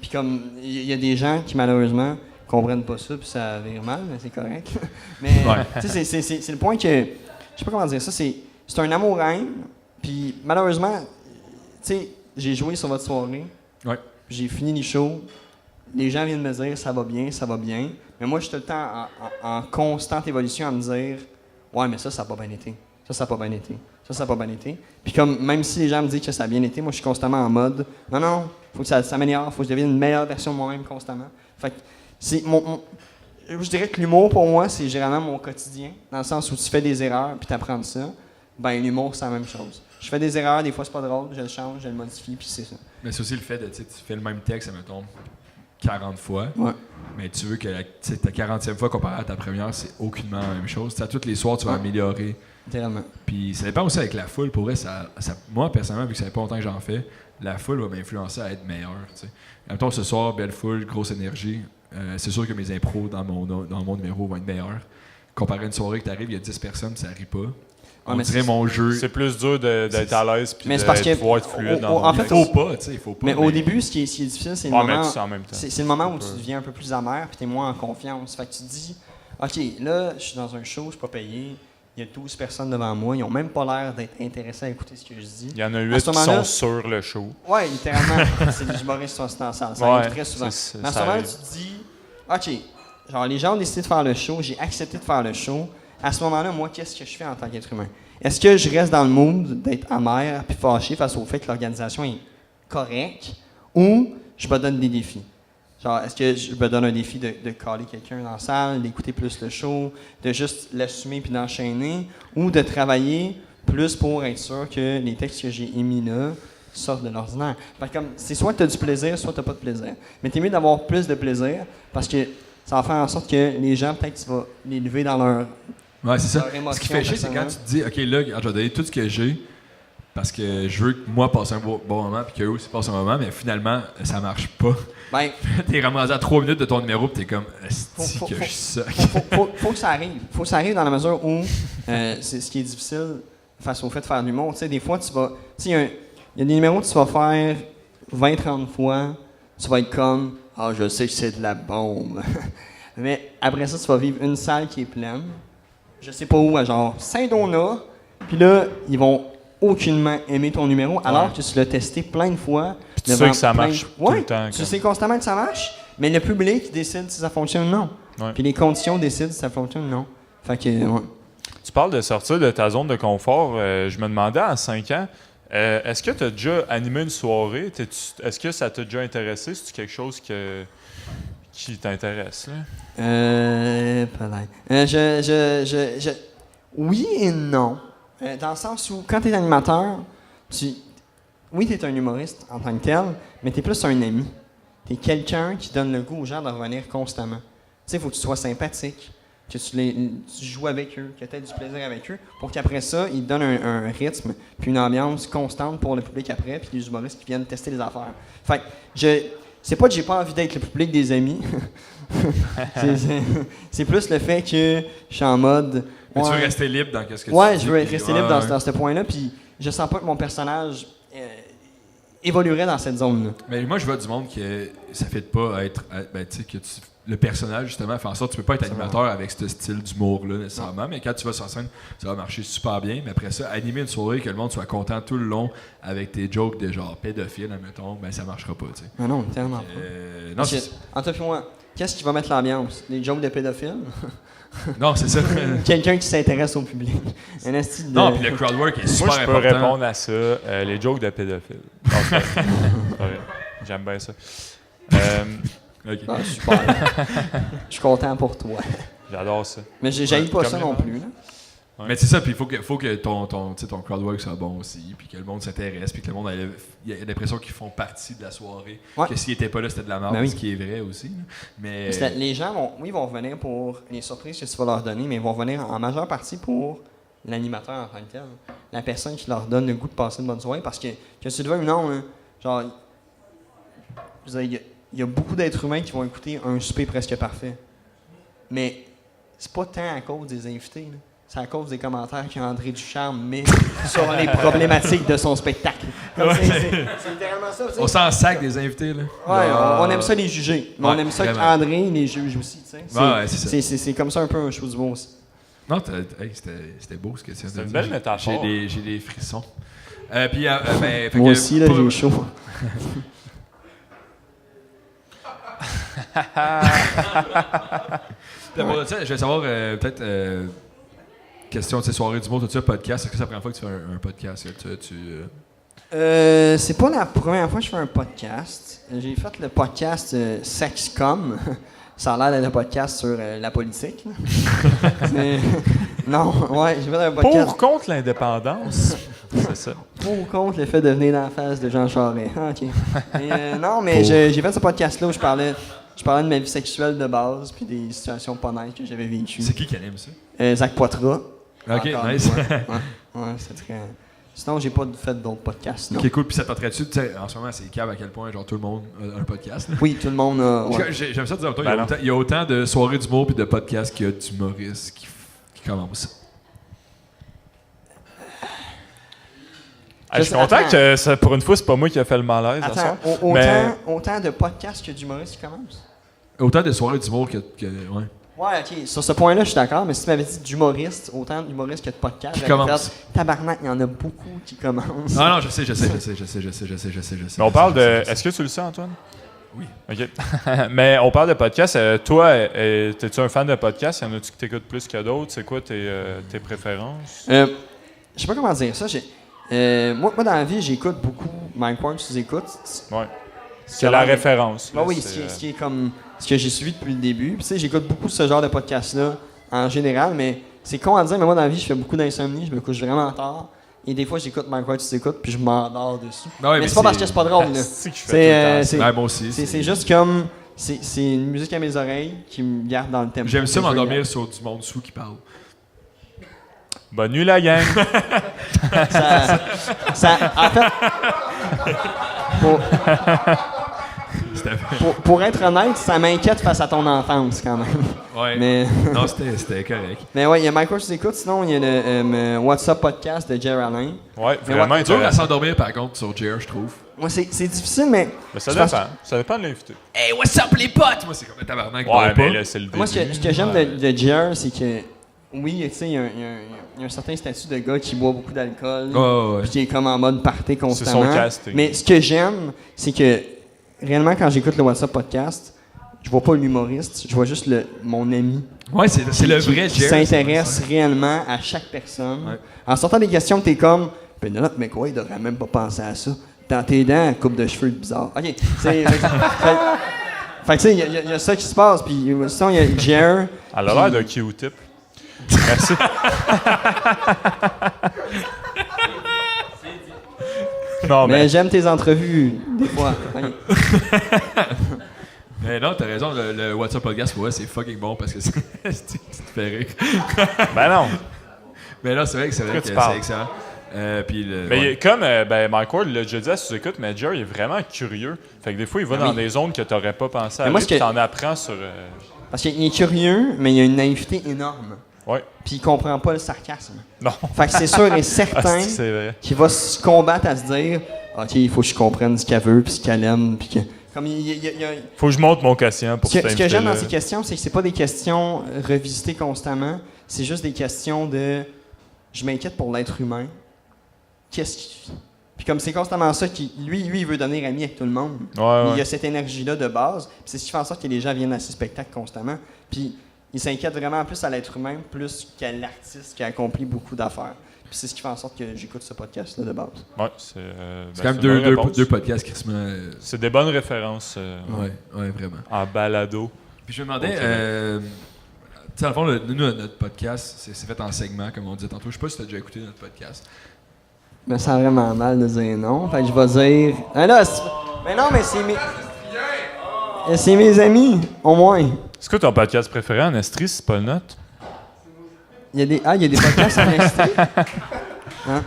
Puis comme, il y a des gens qui, malheureusement, comprennent pas ça, puis ça vire mal, mais c'est correct. Mais, tu sais, c'est le point que, je sais pas comment dire ça, c'est un amour-haine, puis malheureusement, tu sais, j'ai joué sur votre soirée, j'ai fini les shows, les gens viennent me dire, ça va bien, mais moi, je suis tout le temps en constante évolution à me dire, ouais, mais ça n'a pas bien été. Ça n'a pas bien été. Puis comme, même si les gens me disent que ça a bien été, moi, je suis constamment en mode, non, faut que ça s'améliore, faut que je devienne une meilleure version de moi-même constamment. Fait que, c'est je dirais que l'humour, pour moi, c'est généralement mon quotidien, dans le sens où tu fais des erreurs, puis tu apprends de ça. Ben, l'humour, c'est la même chose. Je fais des erreurs, des fois, c'est pas drôle, je le change, je le modifie, puis c'est ça. Mais c'est aussi le fait de, tu fais le même texte, mettons, 40 fois, mais tu veux que ta 40e fois comparée à ta première, c'est aucunement la même chose. T'sais, à tous les soirs, tu vas améliorer. Littéralement. Puis ça dépend aussi avec la foule. Pour vrai, moi, personnellement, vu que ça fait pas longtemps que j'en fais, la foule va m'influencer à être meilleur. Mettons, ce soir, belle foule, grosse énergie. C'est sûr que mes impros dans mon numéro vont être meilleurs. Comparé à une soirée que t'arrives, il y a 10 personnes, ça rit pas. On dirait mon jeu. C'est plus dur d'être à l'aise puis de pouvoir être fluide dans en fait, il faut pas. Mais au début, ce qui est difficile, c'est le moment. C'est le moment où tu deviens un peu plus amer puis tu es moins en confiance. Fait que tu te dis, OK, là, je suis dans un show, je suis pas payé. Il y a 12 personnes devant moi. Ils ont même pas l'air d'être intéressés à écouter ce que je dis. Il y en a 8 qui sont sur le show. Oui, littéralement. C'est des humoristes qui sont dans la salle. Ça arrive très souvent. Mais à ce moment-là, tu te dis, OK, genre, les gens ont décidé de faire le show, j'ai accepté de faire le show. À ce moment-là, moi, qu'est-ce que je fais en tant qu'être humain? Est-ce que je reste dans le mood d'être amer puis fâché face au fait que l'organisation est correcte ou je me donne des défis? Genre, est-ce que je me donne un défi de caler quelqu'un dans la salle, d'écouter plus le show, de juste l'assumer puis d'enchaîner, ou de travailler plus pour être sûr que les textes que j'ai émis là sortent de l'ordinaire? Fait que comme, c'est soit tu as du plaisir, soit tu n'as pas de plaisir. Mais t'es mieux d'avoir plus de plaisir parce que ça va faire en sorte que les gens, peut-être, tu vas les lever dans leur. Ouais, c'est ça. Ce qui fait chier, c'est quand tu te dis, OK, là, je vais donner tout ce que j'ai parce que je veux que moi passe un bon moment puis qu'eux aussi passent un moment, mais finalement, ça marche pas. Ben, t'es ramassé à 3 minutes de ton numéro puis t'es comme, esti que je suck. Faut que ça arrive. Faut que ça arrive dans la mesure où c'est ce qui est difficile face au fait de faire de l'humour. Tu sais, des fois, tu vas. Tu sais, il y a des numéros que tu vas faire 20-30 fois, tu vas être comme, je sais que c'est de la bombe. Mais après ça, tu vas vivre une salle qui est pleine. Je sais pas où, à genre Saint-Donat. Puis là, ils vont aucunement aimer ton numéro, alors que tu l'as testé plein de fois. Puis tu sais que ça marche tout le temps. Tu sais constamment que ça marche, mais le public décide si ça fonctionne ou non. Ouais. Puis les conditions décident si ça fonctionne ou non. Fait que, ouais. Tu parles de sortir de ta zone de confort. Je me demandais, à 5 ans, est-ce que tu as déjà animé une soirée? Est-ce que ça t'a déjà intéressé? C'est quelque chose qui t'intéresse, là? Oui et non. Dans le sens où, quand tu es animateur, oui, tu es un humoriste en tant que tel, mais tu es plus un ami. Tu es quelqu'un qui donne le goût aux gens de revenir constamment. Tu sais, il faut que tu sois sympathique, que tu joues avec eux, que tu aies du plaisir avec eux, pour qu'après ça, ils te donnent un rythme puis une ambiance constante pour le public après, puis les humoristes qui viennent tester les affaires. Fait que c'est pas que j'ai pas envie d'être le public des amis. c'est plus le fait que je suis en mode. Mais tu veux rester libre dans ce que tu dis. Ouais, je veux rester libre dans ce point-là, puis je sens pas que mon personnage évoluerait dans cette zone-là. Mais moi, je vois du monde que ça fait pas être. Ben, tu sais, que le personnage, justement, fait en sorte que tu peux pas être animateur avec ce style d'humour-là, nécessairement. Mais quand tu vas sur scène, ça va marcher super bien. Mais après ça, animer une soirée, que le monde soit content tout le long avec tes jokes de genre pédophile, admettons, ben ça marchera pas, tu sais. Ah non, tellement pas. Non, en tout cas, moi, qu'est-ce qui va mettre l'ambiance? Les jokes de pédophiles? Non, c'est ça. Quelqu'un qui s'intéresse au public. Non, puis le crowdwork est super important. Moi, je peux répondre à ça. Les jokes de pédophiles. J'aime bien ça. Okay. Ah, super. Je suis content pour toi. J'adore ça. Mais j'haïs pas ça non plus. Là. Ouais. Mais c'est ça, puis il faut que ton crowdwork soit bon aussi, puis que le monde s'intéresse, puis que le monde ait l'impression qu'ils font partie de la soirée. Ouais. Que s'ils n'étaient pas là, c'était de la merde, ce qui est vrai aussi. Là. Mais les gens vont venir pour les surprises que tu vas leur donner, mais ils vont venir en majeure partie pour l'animateur en tant que tel. La personne qui leur donne le goût de passer une bonne soirée, parce que tu le veux ou non, hein, genre, il y a beaucoup d'êtres humains qui vont écouter un souper presque parfait. Mais c'est pas tant à cause des invités, là. C'est à cause des commentaires qu'André Ducharme met sur les problématiques de son spectacle. C'est littéralement ça. On s'en sac des invités, là. Ouais, on aime ça les juger. Mais on aime ça qu'André les juge aussi, tu sais. C'est comme ça un peu un show du beau aussi. Non, c'était beau ce que tu as dit. C'est une belle métaphore. J'ai des frissons. Moi aussi, là, j'ai chaud. Je vais savoir, peut-être, question de ces soirées du monde, tout ça, podcast. Est-ce que c'est la première fois que tu fais un podcast? C'est pas la première fois que je fais un podcast. J'ai fait le podcast Sexcom. Ça a l'air d'être un podcast sur la politique. Non, ouais, j'ai fait un podcast. Pour contre l'indépendance. C'est ça. Pour contre le fait de venir dans la face de Jean Charest. Ah, OK. Non, mais j'ai fait ce podcast-là où je parlais de ma vie sexuelle de base puis des situations pas nice que j'avais vécues. C'est qui anime ça? Zach Poitras. OK, nice. Ouais, c'est très... Sinon, j'ai pas fait d'autres podcasts, non. OK, cool. Puis ça t'entraîne-tu? En ce moment, c'est câble à quel point, genre, tout le monde a un podcast. Là. Oui, tout le monde a... Ouais. J'aime ça dire, il y a autant de soirées d'humour puis de podcasts qu'il y a d'humoristes qui commencent. Je suis content que pour une fois, c'est pas moi qui a fait le malaise. Autant de podcasts que d'humoristes qui commencent? Autant de soirées d'humour que ouais. Ouais, OK. Sur ce point-là, je suis d'accord, mais si tu m'avais dit d'humoristes, autant d'humoristes que de podcasts, j'aurais fait tabarnak, il y en a beaucoup qui commencent. Non, je sais. Mais on parle de... Est-ce que tu le sais, Antoine? Oui. OK. Mais on parle de podcast. Toi, es-tu un fan de podcast? Y en a-tu que t'écoutes plus que d'autres? C'est quoi tes préférences? Je sais pas comment dire ça. Moi, dans la vie, j'écoute beaucoup Mike Ward sous écoute. Ouais. C'est la référence. Là, oui, ce qui est comme ce que j'ai suivi depuis le début. Puis, tu sais, j'écoute beaucoup ce genre de podcast-là en général, mais c'est con à dire, mais moi, dans la vie, je fais beaucoup d'insomnie. Je me couche vraiment tard. Et des fois, j'écoute Mike Ward sous écoute, puis je m'endors dessus. Ouais, mais c'est pas parce que c'est pas drôle, là. C'est moi aussi. C'est juste comme... C'est une musique à mes oreilles qui me garde dans le thème. J'aime ça m'endormir sur du monde sous qui parle. Bonne nuit, la gang! En fait... Pour être honnête, ça m'inquiète face à ton enfance, quand même. Ouais. Mais... Non, c'était correct. Mais ouais, il y a Mike Ward sous écoute, sinon il y a le What's Up podcast de Jer Alain. Ouais, vraiment C'est dur à s'endormir, par contre, sur Jer, je trouve. Moi, c'est difficile, mais... ça dépend. Ça dépend de l'invité. Hey, what's up, les potes? Moi, c'est comme un tabarnak. Ouais, mais là, c'est le début. Moi, ce que j'aime de Jer, c'est que... Oui, tu sais, il y a un certain statut de gars qui boit beaucoup d'alcool. Puis qui est comme en mode party constamment. C'est son casting. Mais ce que j'aime, c'est que... Réellement, quand j'écoute le WhatsApp podcast, je vois pas l'humoriste, je vois juste mon ami. Ouais, c'est le vrai Jer. Qui s'intéresse réellement à chaque personne. Ouais. En sortant des questions que t'es comme, Pénélope, mais quoi, il devrait même pas penser à ça. Dans tes dents, coupe de cheveux bizarre. OK. Fait que tu sais, il y a ça qui se passe. Puis sinon, il y a Jer. Elle a l'air d'un Q-tip. Merci. Non, mais j'aime tes entrevues, des fois. Mais non, t'as raison, le WhatsApp podcast, pour vrai, c'est fucking bon parce que tu te fais rire. Ben non. Mais là, c'est vrai que c'est excellent. Mais comme Mike Ward l'a déjà dit à sous-écoute, mais Jerry est vraiment curieux. Fait que des fois, il va dans des zones que t'aurais pas pensé à aller, puis t'en apprends sur... Parce qu'il est curieux, mais il a une naïveté énorme. Ouais. Puis il comprend pas le sarcasme. Non. Fait que c'est sûr et certain qu'il va se combattre à se dire OK, il faut que je comprenne ce qu'elle veut, puis ce qu'elle aime, puis que... Comme faut que je monte mon quotient pour ce que j'aime dans ces questions, c'est que c'est pas des questions revisitées constamment. C'est juste des questions de je m'inquiète pour l'être humain. Puis comme c'est constamment ça, lui, il veut devenir ami avec tout le monde. Ouais. Il a cette énergie-là de base. Puis c'est ce qui fait en sorte que les gens viennent à ses spectacles constamment. Puis il s'inquiète vraiment plus à l'être humain, plus qu'à l'artiste qui a accompli beaucoup d'affaires. Puis c'est ce qui fait en sorte que j'écoute ce podcast-là de base. Ouais, c'est quand même deux podcasts qui se mettent... C'est des bonnes références. Ouais, vraiment. En balado. Puis je me demandais... tu sais, dans le fond, nous, notre podcast, c'est fait en segments, comme on disait tantôt. Je sais pas si tu as déjà écouté notre podcast. Je me sens vraiment mal de dire non. Fait que je vais dire... Ah là, mais non, mais c'est mes amis, au moins. C'est quoi ton podcast préféré en Estrie, c'est pas le nôtre? Il y a des podcasts en Estrie. Hein?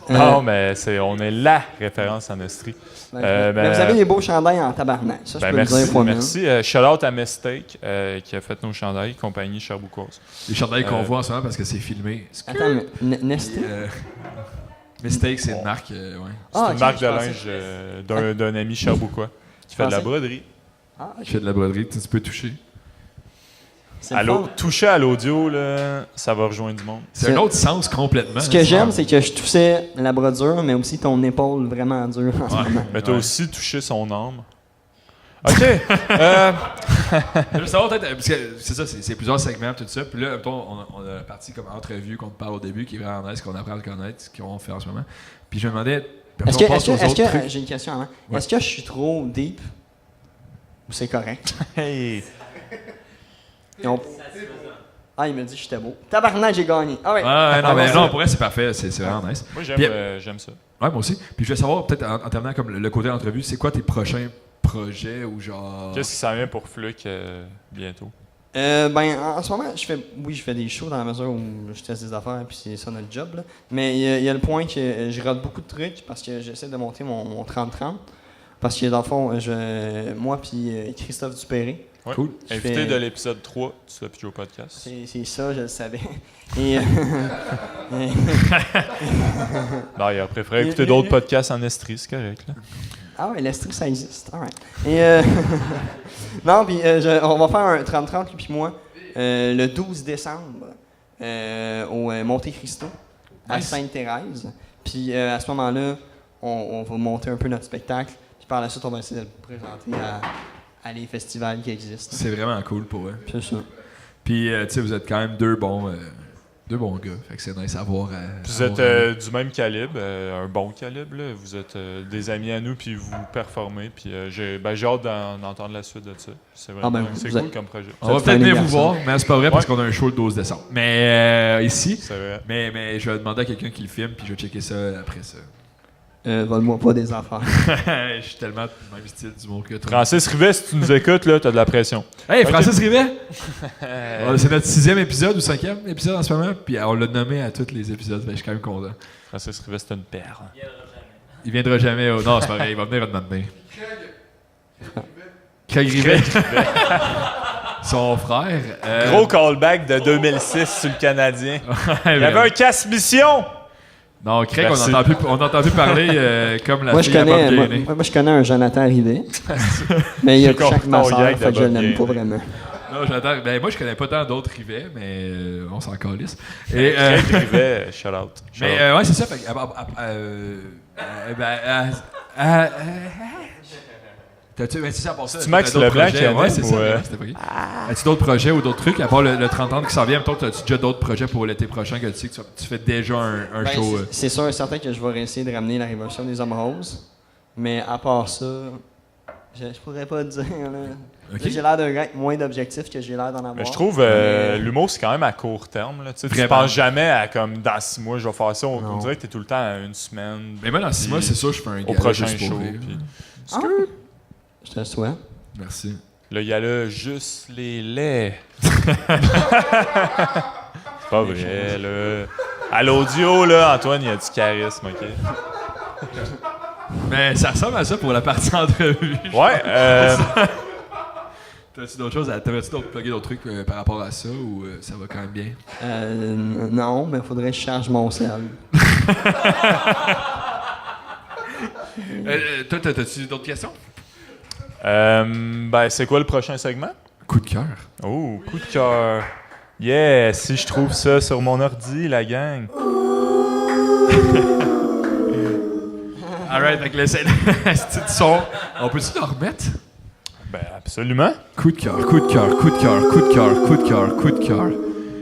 Non, mais on est la référence en Estrie. Mais vous avez des beaux chandails en tabarnak. Ça, je peux le dire pour merci. Shout-out à Mistake qui a fait nos chandails, compagnie Sherbrookeoise. Les chandails qu'on voit en ce moment parce que c'est filmé. Attends, mais Nestlé? Mistake, c'est une marque, C'est une marque de linge d'un ami Sherbrookeois qui fait de la broderie. Qui fait de la broderie, tu peux toucher. Toucher à l'audio, là, ça va rejoindre du monde. C'est un autre sens complètement. Ce que j'aime, c'est que je touchais la brodure, mais aussi ton épaule vraiment dure en ce moment. Mais t'as aussi touché son âme. OK. Je veux savoir peut-être, parce que c'est ça, c'est plusieurs segments, tout ça. Puis là, on a la partie comme entrevue qu'on te parle au début, qui est vraiment nice, qu'on apprend à le connaître, ce qu'on fait en ce moment. Puis je me demandais... Est-ce que j'ai une question avant. Ouais. Est-ce que je suis trop deep ou c'est correct? Hey! Il me dit que j'étais beau. Tabarnak, j'ai gagné. Ah ouais. Non, pour elle, c'est parfait. C'est vraiment nice. Moi, j'aime ça. Ouais, moi aussi. Puis je voulais savoir, peut-être en terminant comme le côté entrevue, c'est quoi tes prochains projets ou genre... Qu'est-ce qui s'en vient pour Fluke bientôt? En ce moment, je fais des shows dans la mesure où je teste des affaires puis c'est ça notre job. Là. Mais il y a le point que je rate beaucoup de trucs parce que j'essaie de monter mon 30-30. Parce que dans le fond, moi puis Christophe Dupéré. Ouais. Cool. Invité de l'épisode 3 du Sloppy Joe Podcast. C'est ça, je le savais. Et non, il a préféré écouter d'autres podcasts en Estrie, c'est correct. Là. Ah ouais, l'Estrie, ça existe. All right. Et non, puis on va faire un 30-30, lui puis moi, le 12 décembre au Monte Cristo, à Sainte-Thérèse. Puis à ce moment-là, on va monter un peu notre spectacle. Puis par la suite, on va essayer de le présenter à les festivals qui existent. C'est vraiment cool pour eux. C'est ça. Puis, tu sais, vous êtes quand même deux bons gars. Fait que c'est nice à voir. Vous êtes du même calibre, un bon calibre. Là. Vous êtes des amis à nous, puis vous performez. Puis j'ai hâte d'entendre la suite de ça. C'est vraiment cool comme projet. On va peut-être venir vous voir, mais c'est pas vrai parce qu'on a un show le 12 décembre. Mais ici, c'est vrai. Mais je vais demander à quelqu'un qui le filme, puis je vais checker ça après ça. Vole-moi pas des affaires. Je suis tellement du même style d'humour que toi. Francis Rivet, si tu nous écoutes, là, t'as de la pression. Hey, Francis Rivet! C'est notre 6e épisode ou 5e épisode en ce moment, puis on l'a nommé à tous les épisodes, je suis quand même content. Francis Rivet, c'est une perle. Il viendra jamais. Non, c'est pas vrai, il va venir un moment donné. Craig Rivet. Son frère. Gros callback de 2006 sur le Canadien. Il y avait un casse-mission! Non, Craig, on n'entend plus parler comme la fille à Bob Gainey. Moi, je connais un Jonathan Rivet. Mais il y a chaque ma soeur, fait que je l'aime pas vraiment. Non, Jonathan, moi, je connais pas tant d'autres Rivets, mais on s'en calisse. Et Craig Rivet, shout out. Mais ouais, c'est ça. Fait c'est ça pour ça. C'est Max Leblanc qui a c'est ça. As-tu d'autres projets ou d'autres trucs, à part le 30 ans qui s'en vient? As-tu déjà d'autres projets pour l'été prochain que tu sais que tu fais déjà un show? C'est sûr et certain que je vais essayer de ramener la Révolution des Hommes Roses. Mais à part ça, je pourrais pas te dire. Là. Okay. J'ai l'air d'un gars avec moins d'objectifs que j'ai l'air d'en avoir. Mais je trouve l'humour, c'est quand même à court terme. Là. Tu penses jamais à comme dans 6 mois, je vais faire ça. On dirait que tu es tout le temps à une semaine. Mais moi, dans 6 mois, c'est sûr, je fais un gala au prochain show. Je te le souhaite. Merci. Là, il y a là juste les laits. C'est pas vrai, là. À l'audio, là, Antoine, il a du charisme, OK? Mais ça ressemble à ça pour la partie entrevue. Ouais. T'as-tu d'autres choses? T'avais-tu plugger d'autres trucs par rapport à ça ou ça va quand même bien? Non, mais il faudrait que je charge mon sel. Toi, t'as-tu d'autres questions? C'est quoi le prochain segment? Coup de cœur. Oh, coup de cœur. Yeah, si je trouve ça sur mon ordi, la gang. Alright, avec le son, on peut-tu le remettre? Absolument. Coup de cœur, coup de cœur, coup de cœur, coup de cœur, coup de cœur, coup de cœur.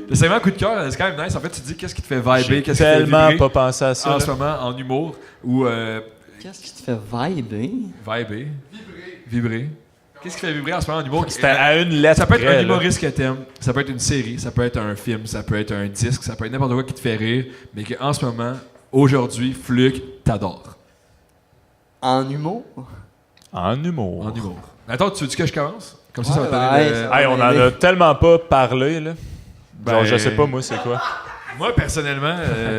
Le segment coup de cœur, c'est quand même nice. En fait, tu dis qu'est-ce qui te fait vibrer, qu'est-ce qui te fait vibrer. Tellement pas pensé à ça. En ce moment, en humour, ou... Qu'est-ce qui te fait vibrer? Vibrer. Qu'est-ce qui fait vibrer en ce moment en humour? C'était à une lettre. Ça peut être un humoriste que t'aimes, ça peut être une série, ça peut être un film, ça peut être un disque, ça peut être n'importe quoi qui te fait rire, mais qu'en ce moment, aujourd'hui, Fluke, t'adore. En humour? En humour. En humour. Attends, tu veux que je commence? Comme ça, ouais, ça va donner on en a tellement pas parlé, là. Genre, je sais pas, moi, c'est quoi. Moi, personnellement,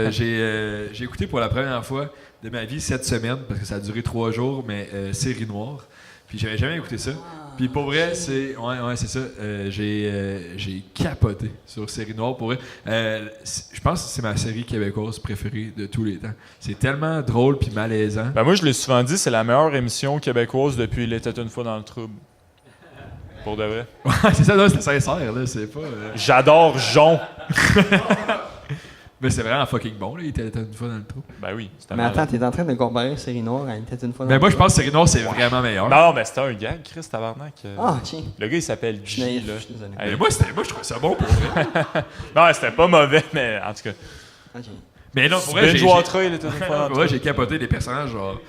j'ai écouté pour la première fois de ma vie cette semaine, parce que ça a duré 3 jours, mais Série Noire. Puis j'avais jamais écouté ça. Puis pour vrai, c'est ça. J'ai capoté sur Série Noire. Pour vrai, je pense que c'est ma série québécoise préférée de tous les temps. C'est tellement drôle puis malaisant. Moi, je l'ai souvent dit, c'est la meilleure émission québécoise depuis Il était une fois dans le trouble. Pour de vrai. Ouais, c'est ça, c'est sincère, là. C'est pas. J'adore Jon. Mais c'est vraiment fucking bon, là. Il était une fois dans le trou. Ben oui. Mais attends, t'es en train de comparer Série Noire à Il était une fois dans le trou. Mais moi, je pense que Série Noire, c'est vraiment meilleur. Non, mais c'était un gag, Chris Tabarnak. Ah, tiens. Le gars, il s'appelle G, là. Mais moi, je trouvais ça bon pour vrai. Non, c'était pas mauvais, mais en tout cas. Ok. Mais non, pour vrai, j'ai capoté des personnages, genre.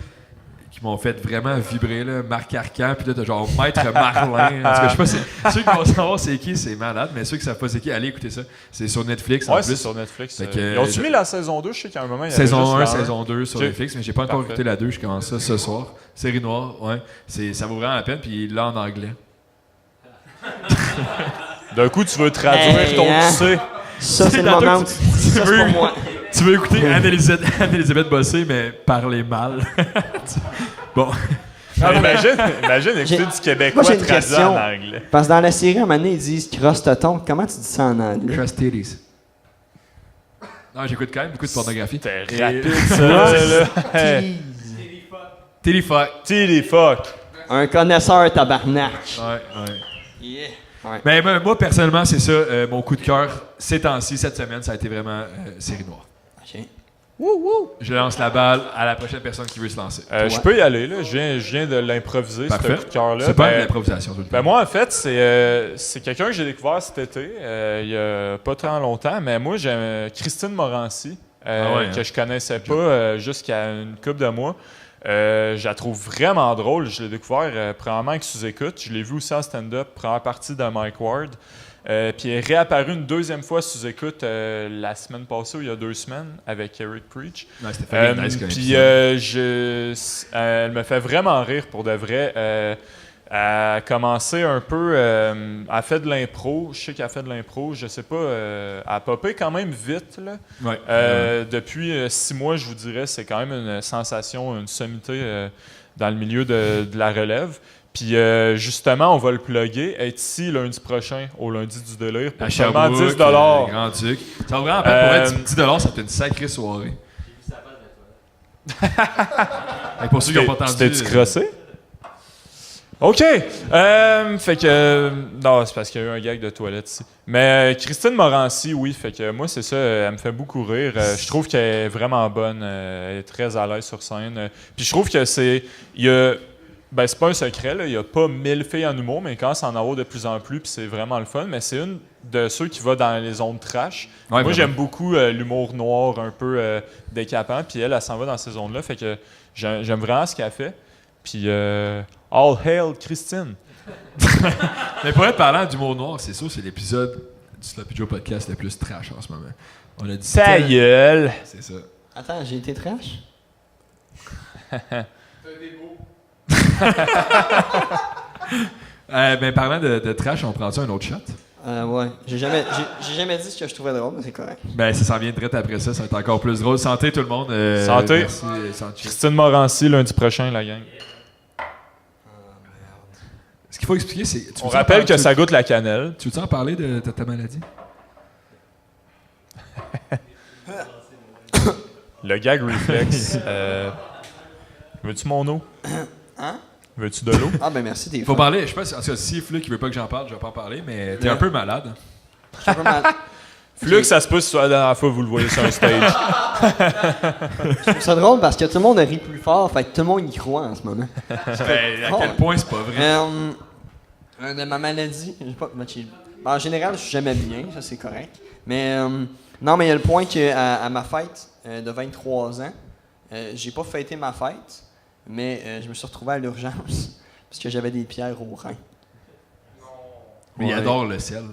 Qui m'ont fait vraiment vibrer, là. Marc Arcan, puis là, t'as genre Maître Marlin. En tout cas, je sais pas, ceux qui vont savoir c'est qui, c'est malade, mais ceux qui savent pas c'est qui, allez écouter ça. C'est sur Netflix, en plus. C'est sur Netflix. Ils ont-tu mis la saison 2? Je sais qu'à un moment, il y avait saison 1, saison 2 sur Netflix, mais j'ai pas encore écouté la 2, je commence ça ce soir. Série Noire, ouais. Ça vaut vraiment la peine, puis là, en anglais. D'un coup, tu veux traduire ton tu. Ça, c'est le moment où tu dis ça, c'est pour moi. Tu veux écouter Anne-Elisabeth Bossé, mais parler mal. Bon. Imagine écouter du québécois traduit en anglais. Parce que dans la série, à un moment donné, ils disent cross-toton. Comment tu dis ça en anglais? Cross-titties. Non, j'écoute quand même beaucoup de pornographie. C'était rapide, ça, là. Tillyfuck. Un connaisseur tabarnak. Ouais. Yeah. Ouais. Mais moi, personnellement, c'est ça. Mon coup de cœur, ces temps-ci, cette semaine, ça a été vraiment Série Noire. OK. Je lance la balle à la prochaine personne qui veut se lancer. Je peux y aller, là. Je viens de l'improviser, ce coup de cœur-là. C'est pas de l'improvisation, tout le temps. Moi, en fait, c'est quelqu'un que j'ai découvert cet été, il y a pas tant longtemps, mais moi, j'aime Christine Morancy, que je connaissais pas jusqu'à une couple de mois. Je la trouve vraiment drôle. Je l'ai découvert premièrement avec Sous-Écoute. Je l'ai vu aussi en stand-up, première partie de Mike Ward. Puis elle est réapparue une deuxième fois Sous-Écoute la semaine passée ou il y a 2 semaines avec Eric Preach. Ouais, c'était nice comme puis elle me fait vraiment rire pour de vrai. Elle a commencé un peu, elle a fait de l'impro. Je sais qu'elle a fait de l'impro. Je sais pas, elle a popé quand même vite. Là. Ouais. Depuis 6 mois, je vous dirais, c'est quand même une sensation, une sommité dans le milieu de la relève. Puis justement, on va le plugger. Être ici lundi prochain, au lundi du délire, pour seulement 10 $. Grand-Duc. Ça va vraiment pour être 10 $, ça fait une sacrée soirée. Et pour ceux qui n'ont pas entendu... T'es-tu crossé? OK! Fait que... non, c'est parce qu'il y a eu un gag de toilette ici. Mais Christine Morancy, oui, fait que moi, c'est ça, elle me fait beaucoup rire. Je trouve qu'elle est vraiment bonne. Elle est très à l'aise sur scène. Puis je trouve que c'est... c'est pas un secret, là. Il n'y a pas 1000 filles en humour, mais quand ça en avoir de plus en plus, puis c'est vraiment le fun. Mais c'est une de ceux qui va dans les zones trash. Ouais, moi, j'aime beaucoup l'humour noir, un peu décapant, puis elle s'en va dans ces zones-là. Fait que j'aime vraiment ce qu'elle fait. Puis, all hail Christine! Mais pour être parlant d'humour noir, c'est sûr, c'est l'épisode du Sloppy Joe Podcast le plus trash en ce moment. On a dit ta gueule! C'est ça. Attends, j'ai été trash? Parlant de trash, on prend-tu un autre shot? Ouais. J'ai jamais dit ce que je trouvais drôle, mais c'est correct. Ça s'en vient direct après ça, ça va être encore plus drôle. Santé tout le monde. Santé. Merci, santé. Christine Morancy, lundi prochain, la gang. Ce qu'il faut expliquer, c'est... On rappelle que ça goûte la cannelle. Tu veux-tu en parler de ta maladie? Le gag reflex. Veux-tu mon eau? Hein? Veux-tu de l'eau? Ah, merci, t'es Faut parler, je sais pas si... En tout cas, si Flux qui veut pas que j'en parle, je vais pas en parler, mais t'es un peu malade. Je suis un peu mal. Flux, ça se peut si c'est la dernière fois que vous le voyez sur un stage. Je trouve ça drôle parce que tout le monde rit plus fort, fait que tout le monde y croit en ce moment. À quel point c'est pas vrai? De ma maladie, en général, je suis jamais bien, ça c'est correct. Mais non, mais il y a le point qu'à ma fête de 23 ans, j'ai pas fêté ma fête, mais je me suis retrouvé à l'urgence parce que j'avais des pierres au rein. Mais il adore le sel.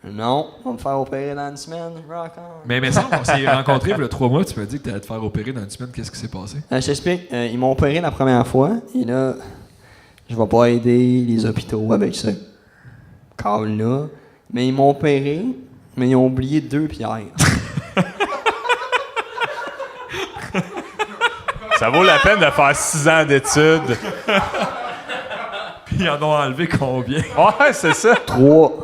Non, on va me faire opérer dans une semaine. Rock on. Mais ça, on s'est rencontrés il y a 3 mois, tu m'as dit que tu allais te faire opérer dans une semaine. Qu'est-ce qui s'est passé? Je t'explique. Ils m'ont opéré la première fois et là, je vais pas aider les hôpitaux avec ce cas-là. Mais ils m'ont opéré, mais ils ont oublié 2 pierres. Ça vaut la peine de faire 6 ans d'études. Puis ils en ont enlevé combien? Ouais, c'est ça. 3.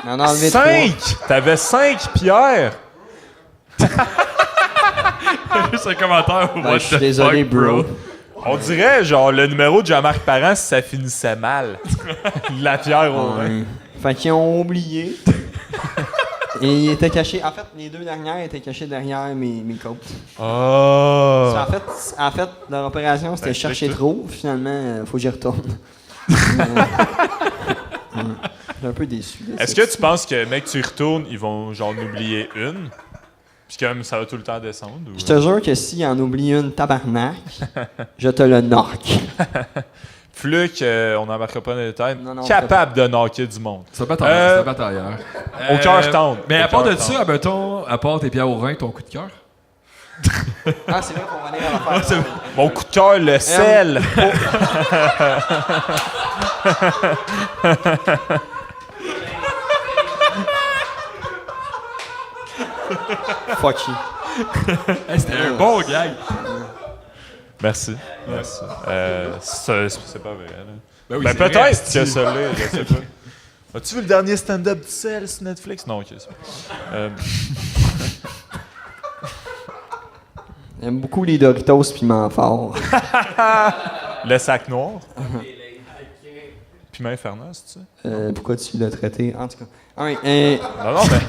Ils en ont enlevé 5! T'avais 5 pierres! Juste un commentaire. Je suis désolé, bro. On dirait, genre, le numéro de Jean-Marc Parent si ça finissait mal. La pierre au rein. Fait qu'ils ont oublié. Et ils étaient cachés. En fait, les 2 dernières étaient cachées derrière mes côtes. Oh! En fait, leur opération, c'était chercher trop. Finalement, faut que j'y retourne. Je suis un peu déçu. Est-ce que tu penses que, mec, tu y retournes, ils vont, genre, en oublier une? Puis comme ça va tout le temps descendre? Ou... Je te jure que s'il en oublie une tabarnak, je te le knock. Fluke, on n'embarquera pas dans les détails, Non, capable de knocker du monde. C'est un batailleur. Au cœur tendre. Mais à part de ça, à part tes pierres au rein, ton coup de cœur? Ah, c'est vrai qu'on va aller à l'affaire. Mon coup de cœur, le sel! Fuck you. Hey, c'était un bon gag. Merci. C'est pas vrai. Là. Oui, peut-être que ça l'est, je sais pas. As-tu vu le dernier stand-up du sel sur Netflix? Non, ok, c'est pas. J'aime beaucoup les Doritos piment fort. Le sac noir. Piment infernal, c'est ça? Pourquoi tu l'as traité? En tout cas. Alright, Non, mais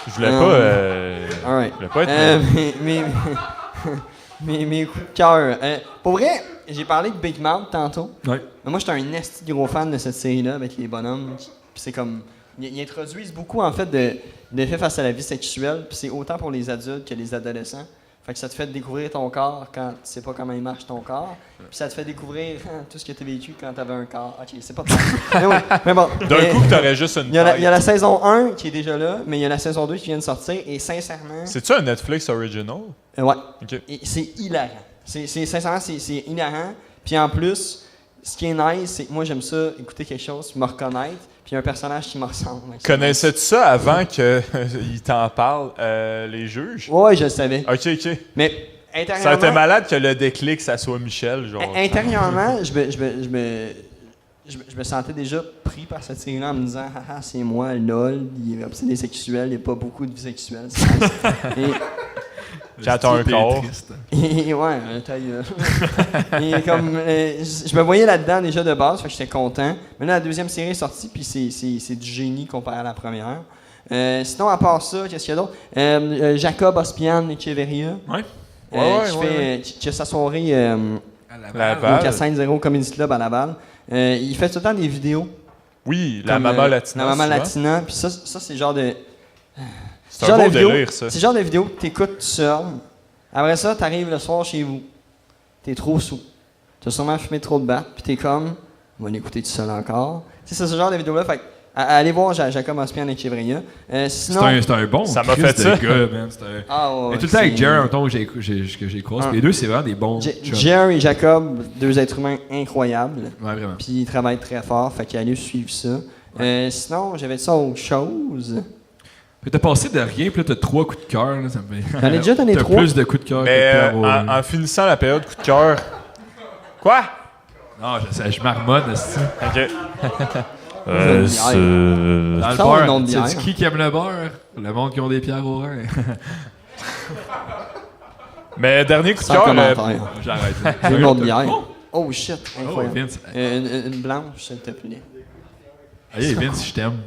je voulais pas pas être... mes coups de cœur. Pour vrai, j'ai parlé de Big Mouth tantôt. Ouais. Mais moi, j'étais un esti gros fan de cette série-là avec les bonhommes. Puis c'est comme... Ils introduisent beaucoup, en fait, d'effets face à la vie sexuelle. Puis c'est autant pour les adultes que les adolescents. Fait que ça te fait découvrir ton corps quand tu sais pas comment il marche ton corps. Puis ça te fait découvrir tout ce que tu as vécu quand tu avais un corps. Ok, c'est pas grave. mais bon. D'un coup, tu aurais juste une Il y a la saison 1 qui est déjà là, mais il y a la saison 2 qui vient de sortir. Et sincèrement... C'est-tu un Netflix original? Ouais. OK. Et c'est hilarant. Sincèrement, c'est hilarant. Puis en plus, ce qui est nice, c'est que moi, j'aime ça, écouter quelque chose, me reconnaître, puis un personnage qui me ressemble. Connaissais-tu ça avant qu'ils t'en parlent, les juges? Ouais, je le savais. OK. Mais intérieurement... Ça a été malade que le déclic, ça soit Michel, genre. Intérieurement, je me sentais déjà pris par cette série-là en me disant « Haha, c'est moi, lol, il est obsédé sexuel, il n'y a pas beaucoup de vie sexuelle. » Quand t'as un corps. Et ouais, ta gueule. Et comme, je me voyais là-dedans déjà de base, fait que j'étais content. Mais là, la deuxième série est sortie, puis c'est du génie comparé à la première. Sinon, à part ça, qu'est-ce qu'il y a d'autre? Jacob Ospian Echeverria. Qui a sa soirée au Cassine Zero Comedy Club à Laval. Il fait tout le temps des vidéos. Oui, la Mama Latina. La Mama Latina. Puis ça c'est genre de... C'est un beau délire, ça. C'est le genre de vidéo que t'écoutes tout seul. Après ça, t'arrives le soir chez vous. T'es trop sous. T'as sûrement fumé trop de battes, puis t'es comme... On va l'écouter tout seul encore. C'est ce genre de vidéo-là. Fait allez voir Jacob Ospian et Chevria. Sinon... C'est un bon ça m'a fait ça. gars, man. Et tout le temps avec Jerry, que j'ai croisé. Les deux, c'est vraiment des bons Jerry et Jacob, deux êtres humains incroyables. Ouais, vraiment. Puis ils travaillent très fort, fait qu'allez suivre ça. Sinon, j'avais ça autre chose. T'as passé de rien, puis là, t'as 3 coups de cœur. Ça me fait... J'en ai déjà donné 3. T'as plus de coups de cœur que Mais Pierre en finissant la période coup de cœur... Quoi? Non, je marmonne, c'est ça. OK. Dans le beurre, c'est qui aime le beurre? Le monde qui ont des pierres au rein. Mais dernier coup de Sans cœur... J'arrête. J'ai une autre bière. Oh shit, incroyable. Vince. Une blanche, s'il te plaît. Allez, Vince, je t'aime.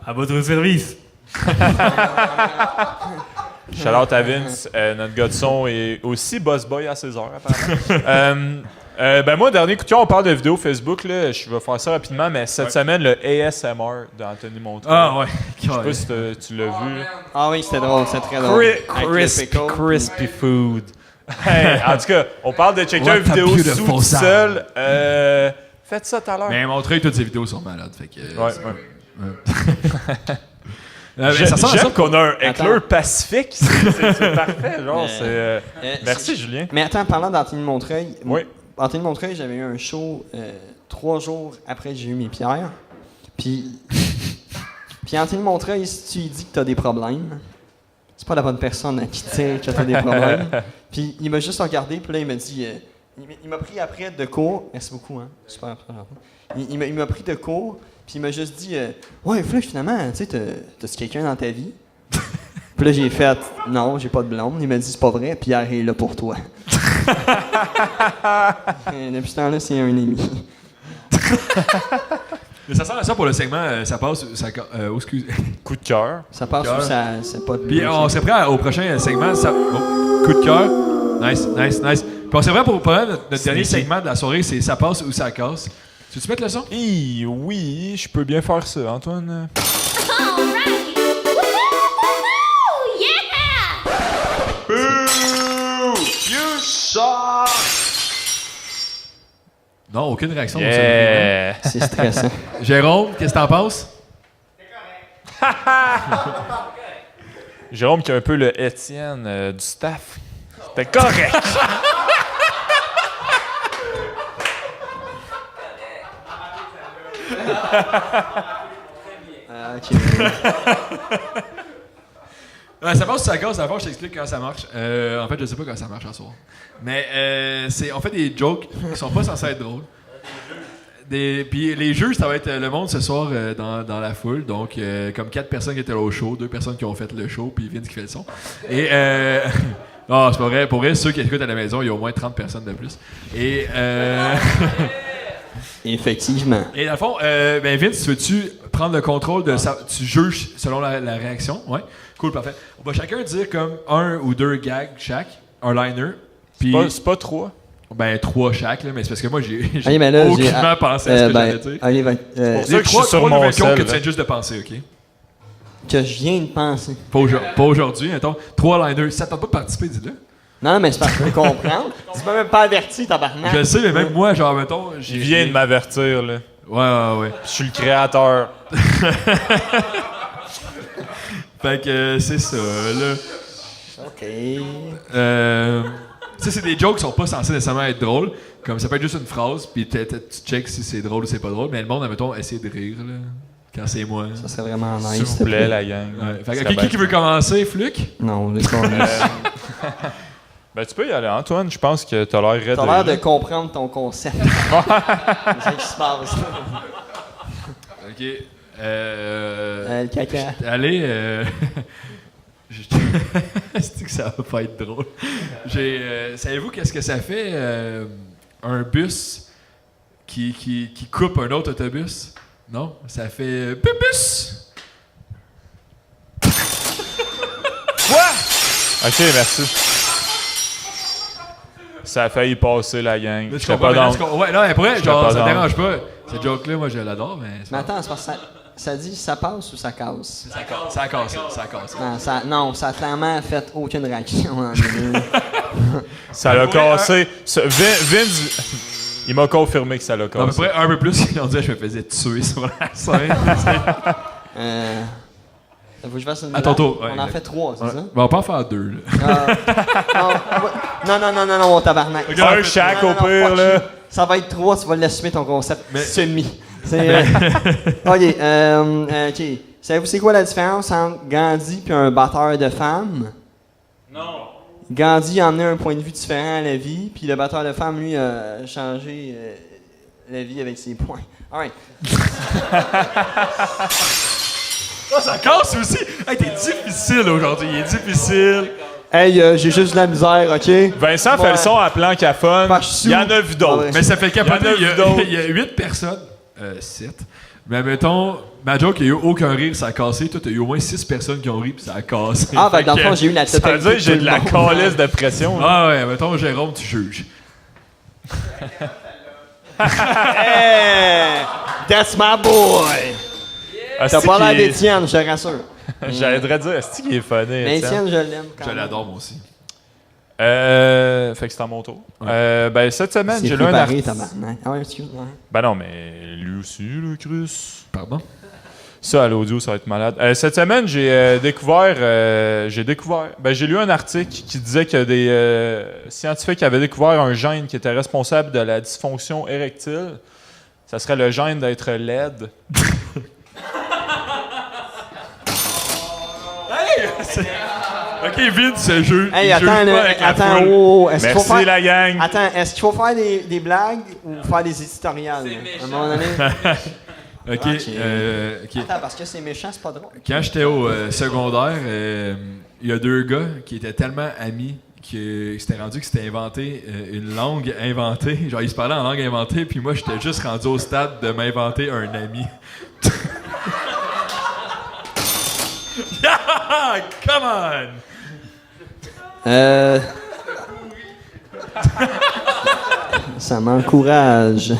À votre service. Shout-out à Vince, notre gars de son est aussi boss boy à 16 heures, apparemment. Ben moi, dernier coup de cœur, on parle de vidéo Facebook, là, je vais faire ça rapidement, mais cette semaine, le ASMR d'Anthony Montreuil. Ah ouais. Je sais pas si tu l'as vu. Ah oui, c'était drôle, c'était très drôle. Crispy food. Hey, en tout cas, on parle de checker une vidéo sous seul. Faites ça tout à l'heure. Mais Montreuil, toutes ces vidéos sont malades. Fait que, ouais. J'aime qu'on a un éclair pacifique. C'est parfait. Genre, merci, Julien. Mais attends, parlant d'Anthony Montreuil. Oui. Anthony Montreuil, j'avais eu un show 3 jours après que j'ai eu mes pierres. Puis Anthony Montreuil, si tu lui dis que tu as des problèmes, c'est pas la bonne personne à qui dire que tu as des problèmes. Puis il m'a juste regardé, puis là, il m'a dit... il m'a pris après de cours. Merci beaucoup, hein. Super. Il m'a pris de cours, puis il m'a juste dit ouais, Flush, finalement, tu sais, t'as-tu quelqu'un dans ta vie? Puis là, j'ai fait non, j'ai pas de blonde. Il m'a dit c'est pas vrai, Pierre est là pour toi. Depuis ce temps-là, c'est un ami. Mais ça sert à ça pour le segment, ça passe, excusez. Coup de cœur. Ça passe ou ça, c'est pas de... Puis on serait prêt au prochain segment, coup de cœur. Nice. Puis on serait prêt pour notre dernier segment de la soirée, c'est ça passe ou ça casse. Tu veux mettre le son? Oui, je peux bien faire ça, Antoine. You suck! Non, aucune réaction. Yeah. C'est stressant. Jérôme, qu'est-ce que t'en penses? C'est correct. Jérôme qui est un peu le Étienne du staff. C'était correct. Ça passe sur sa cause, d'abord je t'explique comment ça marche. En fait, je sais pas comment ça marche en soir. Mais on fait des jokes qui sont pas censés être drôles. Puis les juges, ça va être le monde ce soir dans la foule. Donc, comme 4 personnes qui étaient là au show, 2 personnes qui ont fait le show, puis Vince qui fait le son. Et non, c'est pas vrai. Pour vrai, ceux qui écoutent à la maison, il y a au moins 30 personnes de plus. Et Effectivement. Et dans le fond, Vince, veux-tu prendre le contrôle de ça? Tu juges selon la réaction? Ouais. Cool, parfait. On va chacun dire comme 1 ou 2 gags chaque, un liner. Puis C'est pas 3? Ben 3 chaque, là, mais c'est parce que moi j'ai aucunement pensé à ce que j'allais dire. Allez, C'est pour ça que je suis sur trois mon nouvelles comptes sel. que tu viens juste de penser, OK? que je viens de penser. Pas aujourd'hui, mettons. 3 liners. Si ça tente pas de participer, dis-le. Non, mais c'est parce que je veux comprendre. Tu m'as même pas averti, tabarnak. Je le sais, mais même moi, genre, mettons... Il vient de m'avertir, là. Ouais. Je suis le créateur. Fait que c'est ça, là. OK. Ça, c'est des jokes qui sont pas censés nécessairement être drôles. Comme ça peut être juste une phrase, puis tu checks si c'est drôle ou c'est pas drôle. Mais le monde, admettons, essaie de rire, là. Quand c'est moi. Ça serait vraiment nice. S'il vous plaît, la gang. Ouais. Fait que, qui veut commencer, Fluc? Non, les con. Ben, tu peux y aller, Antoine. Je pense que t'as l'air raide. T'as l'air de comprendre ton concept. C'est ça qui se passe. OK. Le caca. Allez, c'est que ça va pas être drôle. Savez-vous qu'est-ce que ça fait un bus qui coupe un autre autobus? Non? Ça fait bus! Quoi? Ok, merci. Ça a failli passer, la gang. Là, Je pas dans... Ouais, non, mais pour vrai, J'étais genre, pas ça dans. me dérange pas. Cette joke-là, moi, je l'adore, mais... Mais attends, c'est parce que ça dit ça passe ou ça casse? Ça a cassé. Non, ça a clairement fait aucune réaction en deux. Ça l'a cassé. Vince, il m'a confirmé que ça l'a À peu cassé. près un peu plus, ils ont dit que je me faisais tuer sur la scène. Faut que je fasse une À ton blague? tour, ouais, On en fait 3, c'est ça? Bon, on va pas en faire 2, là. Non, mon tabarnak. Un chaque, au pire, là. Ça va être 3, tu vas l'assumer ton concept. Mais- Semi. OK. Savez-vous c'est quoi la différence entre Gandhi et un batteur de femmes? Non. Gandhi a amené un point de vue différent à la vie, puis le batteur de femmes, lui, a changé la vie avec ses points. Alright. Ça casse aussi! Hey, t'es difficile aujourd'hui, il est difficile. Hey, j'ai juste de la misère, OK? Vincent fait le son à plan caphone. Il y en a vu d'autres. Ouais. Mais ça fait capoter, Il y en a vu d'autres. il y a 8 personnes. 7. Mais mettons, ma joke, il n'y a eu aucun rire, ça a cassé. Toi, t'as eu au moins 6 personnes qui ont ri, puis ça a cassé. Ah, ben Fait dans le que- fond, j'ai eu la Ça veut totalité dire que j'ai de la tout le monde. calice de pression. là. Ah ouais, mettons, Jérôme, tu juges. Hey! That's my boy! T'as Asti pas l'air qu'il est- d'Étienne, je te rassure. J'aimerais dire, est-ce qu'il est funny? Mais Étienne? Étienne, je l'aime quand Je même. l'adore, moi aussi. Fait que c'est à mon tour. Ben, cette semaine, C'est j'ai lu un préparé, article. tabarnak. Ah ouais, excuse-moi. Ben non, mais lui aussi, le Chris. Pardon? Ça, à l'audio, ça va être malade. Cette semaine, j'ai découvert. J'ai lu un article qui disait que des scientifiques avaient découvert un gène qui était responsable de la dysfonction érectile. Ça serait le gène d'être laide. Ok, vide ce jeu. Hey, Il juge attends, pas là, avec la attends, foule. oh, est-ce qu'il faut Merci, faire... la gang. Attends, est-ce qu'il faut faire des blagues ou faire des éditoriales? Là? À un moment donné... Ok, ok. Attends, parce que c'est méchant, c'est pas drôle. Quand j'étais au secondaire, il y a 2 gars qui étaient tellement amis que c'était rendu que c'était inventé une langue inventée. Genre, ils se parlaient en langue inventée, puis moi, j'étais juste rendu au stade de m'inventer un ami. Yeah! Come on! Ça m'encourage.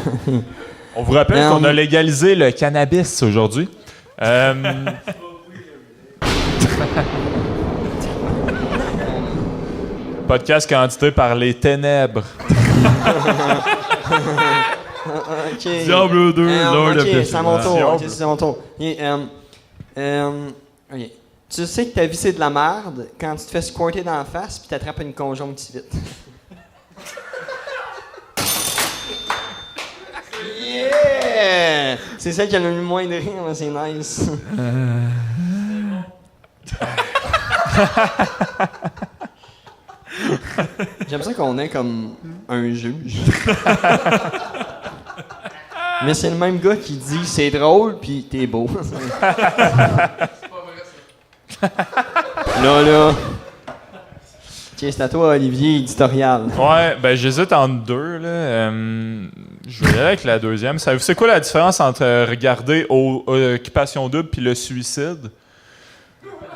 On vous rappelle qu'on a légalisé le cannabis aujourd'hui. Podcast commandité par les ténèbres. OK. Diablo 2, Lord OK, of the c'est à mon tour. Diablo. OK, c'est à mon tour. OK. Tu sais que ta vie, c'est de la merde quand tu te fais squirter dans la face puis t'attrapes une conjonctivite. Yeah! C'est celle qui a le moins de rire, mais c'est nice. J'aime ça qu'on ait comme un juge. Mais c'est le même gars qui dit c'est drôle puis t'es beau. Là. Ok, c'est à toi, Olivier, éditorial. Ouais, ben j'hésite entre deux. Là. Je vais y aller avec la deuxième. C'est quoi la différence entre regarder Occupation Double puis le suicide?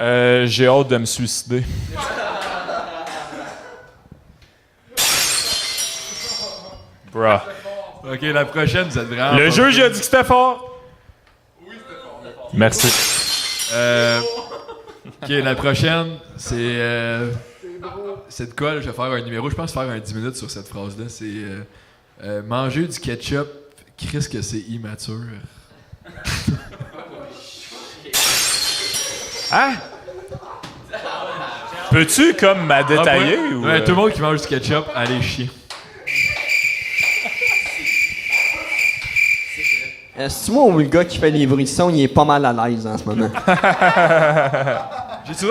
J'ai hâte de me suicider. Bruh. Ok, la prochaine, vous êtes vraiment. Le juge a dit que c'était fort. Oui, c'était fort. Merci. Ok, la prochaine, c'est. C'est de quoi, là, je vais faire un numéro. Je pense faire un 10 minutes sur cette phrase-là. C'est. Manger du ketchup, Chris, que c'est immature. Hein? Peux-tu, comme, m'a détaillé? Ou... Ouais, tout le monde qui mange du ketchup, allez chier. C'est-tu moi ou le gars qui fait les bruits de son, il est pas mal à l'aise en ce moment? J'ai-tu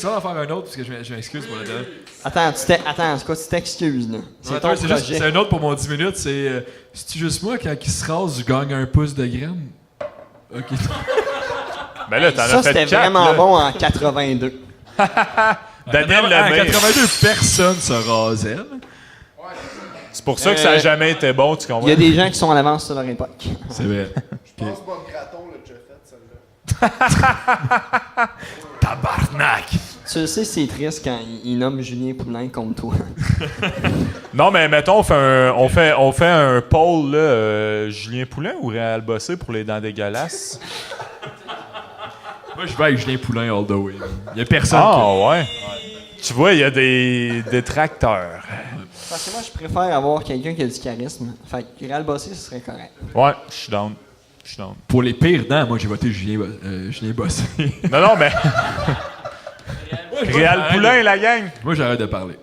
en faire un autre, parce que je m'excuse pour le dernier. Attends, c'est quoi, tu t'excuses, là? C'est un autre pour mon 10 minutes, c'est-tu juste moi, quand il se rase, je gagne un pouce de graine? Ok. Ben là, t'en as Ça, fait c'était 4, vraiment là. bon en 82. Daniel En Lemay. 82, personne se rasait. là. C'est pour ça que ça n'a jamais été bon, tu comprends? Il y a des gens qui sont en avance sur leur époque. C'est vrai. Je pense que Bob Gratton l'a déjà fait, celle-là. Tabarnak! Tu le sais, c'est triste quand il nomme Julien Poulin comme toi. Non, mais mettons, on fait un poll, là, Julien Poulin ou Réal Bossé pour les dents dégueulasses? Moi, je vais avec Julien Poulin all the way. Il y a personne Ouais. Tu vois, il y a des détracteurs. Parce que moi, je préfère avoir quelqu'un qui a du charisme. Fait que Réal Bossé, ce serait correct. Ouais, je suis down. Pour les pires dents, moi, j'ai voté Julien Bossé. Non, mais... Réal Poulin, la gang! Moi, j'arrête de parler.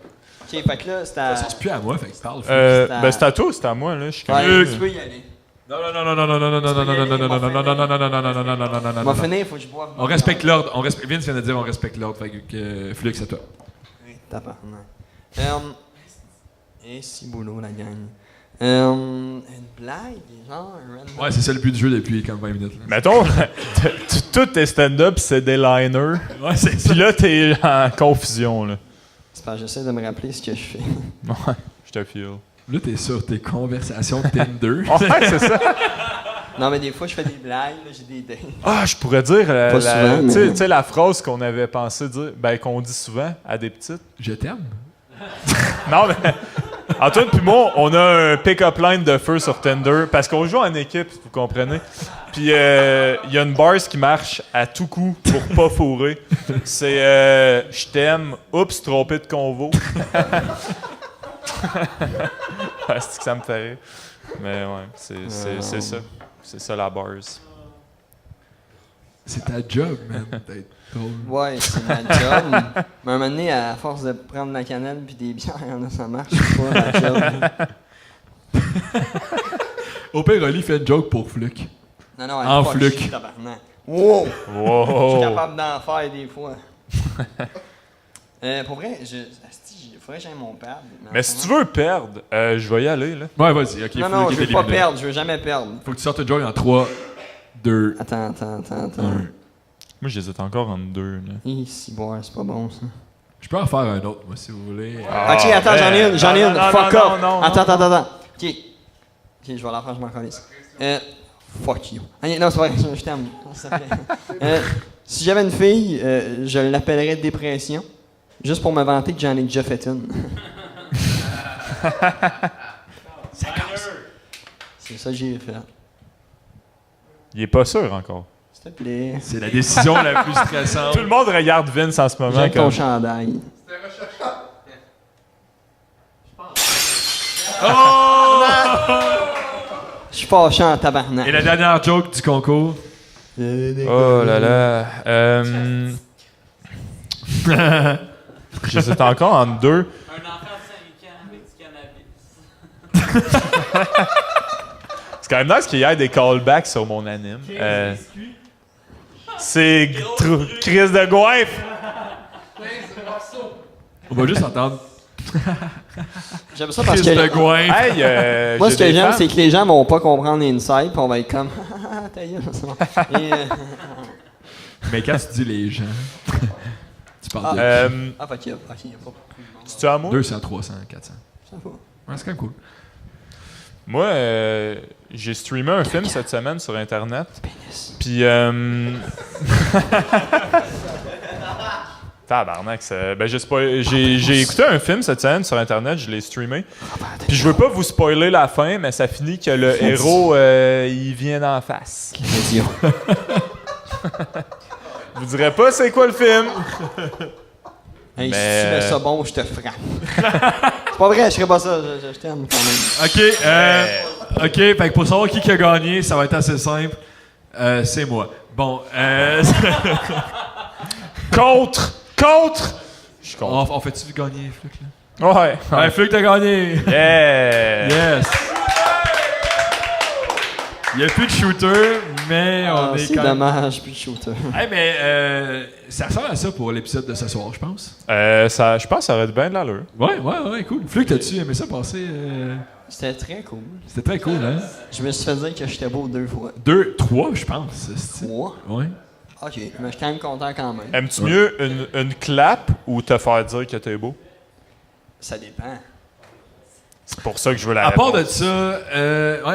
Ok, fait que là, c'est à. C'est plus à moi, fait que parle. Ben, c'est à toi, c'est à moi, là. Je suis Ouais, tu peux y aller. Non. On va finir, il faut que je boive. On respecte l'ordre. Vince vient de dire on respecte l'ordre. Fait que Flux, c'est toi. Oui, tabarnak. Et si boulot, la gang. Une blague, genre, un random. Ouais, c'est ça le but du jeu depuis comme 20 minutes. Là. Mettons, tous tes stand-up, c'est des liners. Ouais, c'est ça. Puis là, t'es en confusion, là. C'est parce que j'essaie de me rappeler ce que je fais. Ouais, je te feel. Là, t'es sur tes conversations Tinder. Ouais, c'est ça. Non, mais des fois, je fais des blagues, là, j'ai des idées. Ah, je pourrais dire Pas souvent, mais- tu sais, la phrase qu'on avait pensé dire, ben qu'on dit souvent à des petites. Je t'aime. Non, mais Antoine puis moi, on a un pick-up line de feu sur Tinder parce qu'on joue en équipe, vous comprenez. Puis il y a une bars qui marche à tout coup pour pas fourrer. C'est je t'aime, oups, trompé de convo. C'est que ça me fait rire. Mais ouais, c'est ça. C'est ça la bars. C'est ta job, man, d'être drôle. Ouais, c'est ma job. Mais à un moment donné, à force de prendre la cannelle puis des bières, ça marche pas, ma job. Au pire, Oli fait une joke pour Fluke. Non, non, En elle fluc. chier, tabarnak. Wow! Je suis Wow! capable d'en faire des fois. Pour vrai, il faudrait que j'aille mon pad. Mais si tu veux perdre, je vais y aller, là. Ouais, vas-y, ok. Non, non, Fluke je est veux pas éliminé. perdre, je veux jamais perdre. Faut que tu sortes une joke en 3, 2, Attends. 1. Moi, j'hésite encore entre deux, là. Ici, boire, c'est pas bon ça. Je peux en faire un autre, moi, si vous voulez. Ok, attends, j'en ai une, fuck non, off. non, Attends. Ok, je vais la faire, je m'en calisse. Fuck you. Non, c'est vrai, je t'aime. s'il te plaît. Si j'avais une fille, je l'appellerais dépression. Juste pour me vanter que j'en ai déjà fait une. C'est ça que j'ai fait. Il est pas sûr encore. S'il te plaît. C'est la décision la plus stressante. Tout le monde regarde Vince en ce moment. J'aime ton Comme... chandail. Je suis fâché en tabarnak. Et la dernière joke du concours. Oh là là. J'hésite encore entre deux. Un enfant de 5 ans avec du cannabis. C'est quand même nice qu'il y ait des callbacks sur mon anime. C'est Chris de Goinfre. On va juste entendre J'aime ça parce Chris de que. Gouin. Hey, Moi, j'ai ce que des j'aime, fans. c'est que les gens vont pas comprendre l'inside, puis on va être comme. Ah, ta gueule, c'est bon. Et, Mais quand tu dis les gens, tu parles de Ah, fuck, il y a pas plus. C'est-tu à moi? 200, 300, 400. Ça va. Ouais, c'est quand même cool. Moi, j'ai streamé un film cette semaine sur Internet. Puis... Tabarnak, je sais pas. J'ai écouté un film cette semaine sur Internet, je l'ai streamé. Puis je veux pas vous spoiler la fin, mais ça finit que le héros, il vient d'en face. Je vous dirai pas c'est quoi le film. Hey, si tu mets ça bon, je te frappe. C'est pas vrai, je ferais pas ça. Je t'aime quand même. OK, fait que pour savoir qui a gagné, ça va être assez simple. C'est moi. Bon, Contre! Je suis contre. on fait-tu gagner, Fluc, là? Ouais. Ouais, Fluc, t'as gagné! Yeah! Yes! Il n'y a plus de shooter, mais on est c'est quand même... dommage, plus de shooter. Hey, mais ça ressemble à ça pour l'épisode de ce soir, je pense. Je pense que ça aurait bien de l'allure. Ouais, cool. Fluc, t'as-tu aimé ça passer? C'était très cool. C'était très cool, hein? Je me suis fait dire que j'étais beau 2 fois. 3, je pense. 3? Ouais. Ok, mais je suis quand même content quand même. Aimes-tu mieux une clap ou te faire dire que t'es beau? Ça dépend. C'est pour ça que je veux la À part réponse. de ça,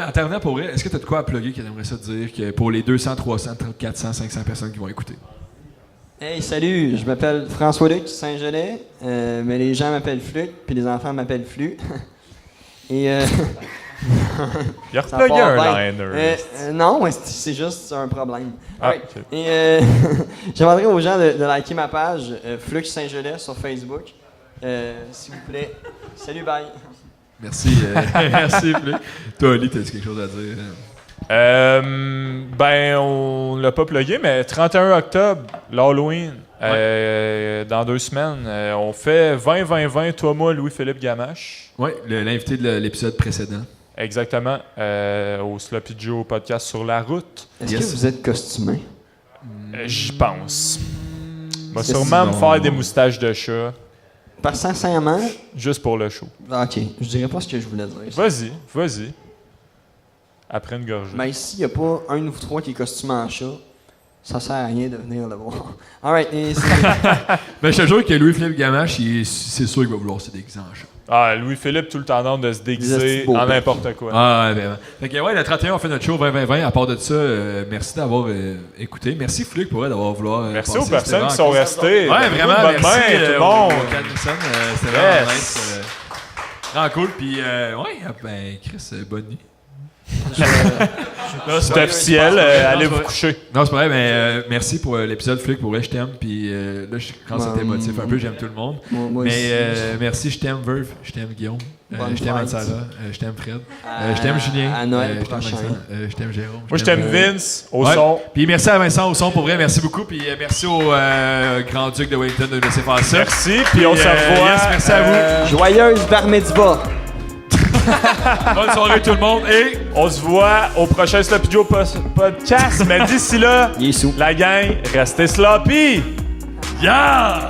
en terminant pour vrai, est-ce que t'as de quoi à plugger que t'aimerais ça dire que pour les 200, 300, 400, 500 personnes qui vont écouter? Hey, salut, je m'appelle François-Luc Saint-Gelais, mais les gens m'appellent Fluc, puis les enfants m'appellent Flu. Et Il a ça replugué part un bien. liner. Non, mais c'est juste un problème. Ah, Ouais. ok. Et j'aimerais aux gens de liker ma page Flux Saint-Gelais sur Facebook. S'il vous plaît. Salut, bye. Merci, merci, Fluc. Toi, Ali, t'as-tu quelque chose à dire? On l'a pas plugué, mais 31 octobre, l'Halloween, dans 2 semaines, on fait 20-20-20, toi, moi, Louis-Philippe Gamache. Oui, l'invité de l'épisode précédent. Exactement, au Sloppy Joe podcast sur la route. Est-ce Yes. que vous êtes costumé? J'y pense. Va C'est sûrement me sinon- faire des moustaches de chat, Parce que sincèrement, juste pour le show. ok, je dirais pas ce que je voulais dire. Vas-y. Après une gorgée. Mais s'il n'y a pas un ou 3 qui est costumé en chat, ça sert à rien de venir le voir. Alright, et Ben, je te jure que Louis-Philippe Gamache, c'est sûr qu'il va vouloir se déguiser en chat. Ah, Louis-Philippe, tout le temps d'ordre de se déguiser Des beaux en becs. n'importe quoi. Ah, ouais, ben. Fait que, ouais, le 31, on fait notre show 20-20-20. À part de ça, merci d'avoir écouté. Merci, Fluc, pour elle, d'avoir vouloir. Merci passer. aux personnes C'était qui sont vraiment restées. cool. Ouais, vraiment, Bonne merci main, tout le aux monde. 4 personnes. C'était vraiment Yes. nice. Vraiment cool. Puis, ben, Chris, bonne nuit. C'est officiel, allez vous coucher. Non, c'est pas vrai, mais merci pour l'épisode, Fluc. Pour vrai, je t'aime. Puis là, je commence à être émotif un peu. J'aime tout le monde. moi Mais aussi. merci, je t'aime Verve, je t'aime Guillaume, Bonne je t'aime fête. Anne-Sara, je t'aime Fred, À- je t'aime Julien, à Noël je t'aime prochain. Vincent, je t'aime Jérôme. Moi, je t'aime Vince, au Ouais. son. Puis merci à Vincent au son pour vrai, merci beaucoup. Puis merci au Grand-Duc de Wellington de nous laisser faire ça. Merci, puis on se revoit. yes, merci à Joyeuse Bar Mitzvah! Bonne soirée tout le monde et On se voit au prochain Sloppy Joe podcast. Mais d'ici là, Il est sous. la gang, restez sloppy! yeah!